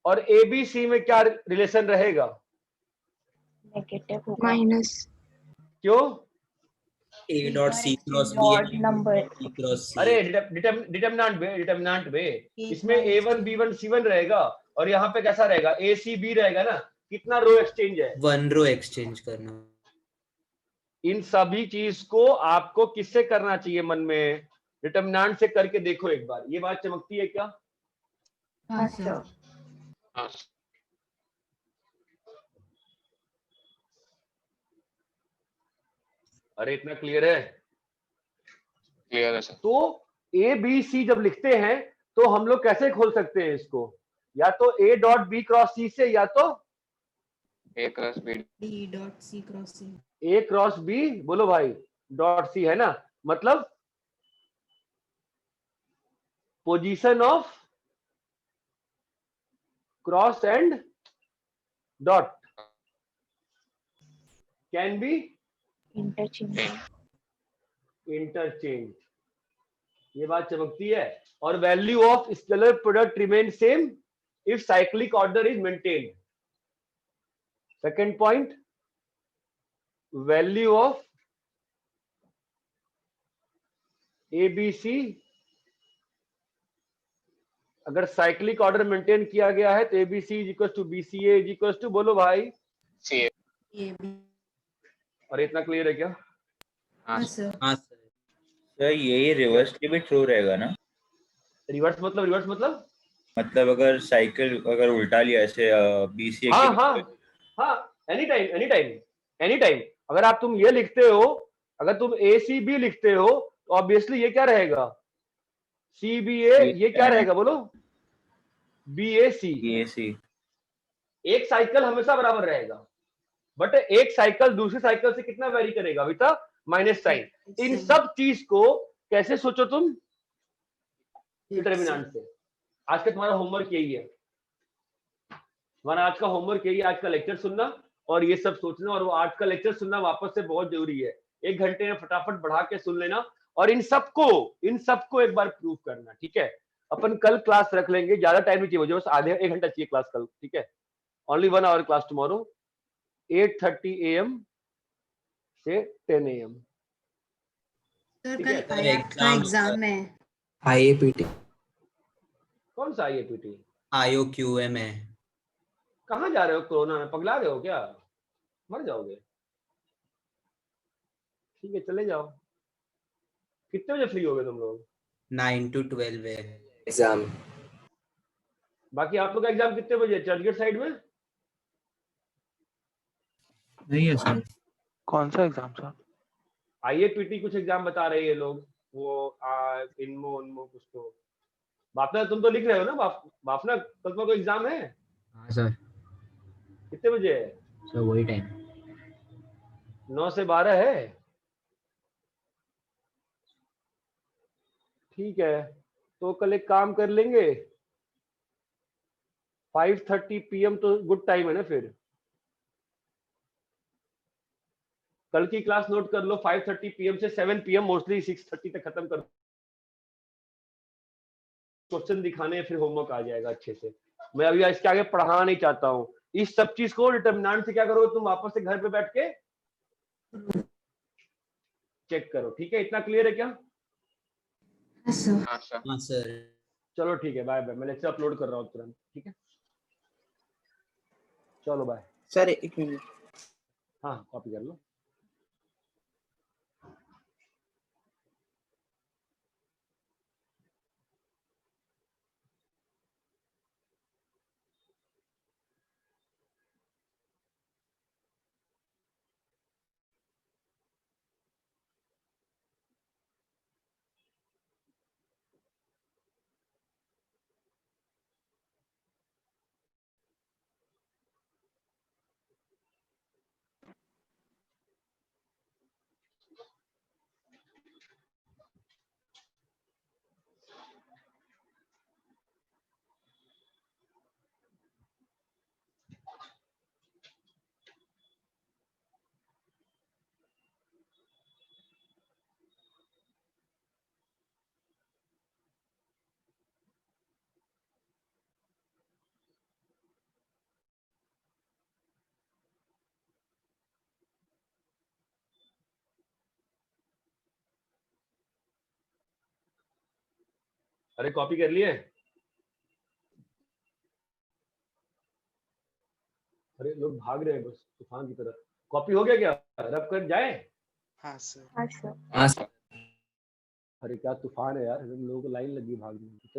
और ABC में क्या रिलेशन रहेगा? Negative minus. क्यों? A dot C cross B Odd and number. B cross C. अरे डिटर्मिनेंट बे इसमें हाँ, A1 B1 C1 रहेगा और यहाँ पे कैसा रहेगा A C B रहेगा ना। कितना रो एक्सचेंज है? 1 रो एक्सचेंज करना। इन सभी चीज को आपको किससे करना चाहिए? मन में डिटर्मिनेंट से करके देखो एक बार। ये बात चमकती है क्या? हाँ सर। हाँ अरे इतना क्लियर है? क्लियर है सर। तो ए बी सी जब लिखते हैं तो हम लोग कैसे खोल सकते हैं इसको? या तो A dot B cross C से, या तो A cross B D dot C cross C. A cross B बोलो भाई डॉट सी, है ना? मतलब position of cross and dot can be interchange. ये बात चमकती है। और value of scalar product remain same if cyclic order is maintained. Second point, value of A B C अगर साइक्लिक ऑर्डर मेंटेन किया गया है तो A B C is equal to B C A is equal to, बोलो भाई C A। और इतना clear है क्या? हाँ सर। हाँ सर। सर यही रिवर्सली भी ट्रू रहेगा ना? रिवर्स मतलब मतलब अगर साइकिल अगर उल्टा लिया ऐसे BCA हाँ की हाँ एनी टाइम अगर आप तुम ये लिखते हो, अगर तुम ए सी बी लिखते हो तो ऑब्वियसली ये क्या रहेगा? सी बी ए। ये क्या रहेगा बोलो? बी ए सी। एक साइकिल हमेशा बराबर रहेगा, बट एक साइकिल दूसरी साइकिल से कितना वेरी करेगा बेटा? Minus sign. इन सब चीज को कैसे सोचो तुम? डिटर्मिनेंट से। आज का तुम्हारा होमवर्क यही है, तुम्हारा आज का होमवर्क यही है, आज का लेक्चर सुनना और ये सब सोचना। और वो आज का लेक्चर सुनना वापस से बहुत जरूरी है। 1 घंटे में फटाफट बढ़ा के सुन लेना और इन सबको एक बार प्रूव करना, ठीक है? अपन कल क्लास रख लेंगे, ज्यादा टाइम नहीं चाहिए मुझे, बस आधे 1 घंटा चाहिए क्लास कल, ठीक है? Only 1 hour class tomorrow 8:30 AM से 10 AM। सर ठीक है? कल आयात का एग्जाम है। IAPT कौन सा IAPT? IOQM है। कहाँ जा रहे हो? कोरोना में पगला गए हो क्या? मर जाओगे। ठीक है चले जाओ। कितने बजे फ्री होगे तुम लोग? 9 to 12 है एग्जाम। बाकी आप लोग का एग्जाम कितने बजे? चर्चगेट साइड में नहीं है सर। कौन सा एग्जाम सर? IAPT कुछ एग्जाम बता रहे हैं ये लोग, वो इनमो कुछ तो। बापना तुम तो लिख रहे हो ना? बापना कल तुम्हारा कोई एग्जाम है? हाँ सर। कितने बजे है? सर वही टाइम 9 से 12 है। ठीक है तो कल एक काम कर लेंगे, 5:30 PM तो गुड टाइम है ना? फिर कल की क्लास नोट कर लो, 5:30 PM से 7 PM, मोस्टली 6:30 तक खत्म कर। क्वेश्चन दिखाने फिर होमवर्क आ जाएगा अच्छे से। मैं अभी इसके आगे पढ़ाना नहीं चाहता हूँ। इस सब चीज को डिटर्मिनेंट से क्या करोगे तुम? वापस से घर पे बैठ के चेक करो, ठीक है? इतना क्लियर है क्या? हाँ सर। हाँ सर। चलो ठीक है, बाय बाय। मैं लेक्चर अपलोड कर रहा हूँ तुरंत, ठीक है? चलो बाय सर 1 मिनट। हाँ कॉपी कर लो। अरे कॉपी कर लिए? अरे लोग भाग रहे हैं बस तूफान की तरह। कॉपी हो गया क्या? रब कर जाए? हाँ सर। हाँ सर। हाँ सर। अरे क्या तूफान है यार, हम लोगों को लाइन लगी भागने की। चलो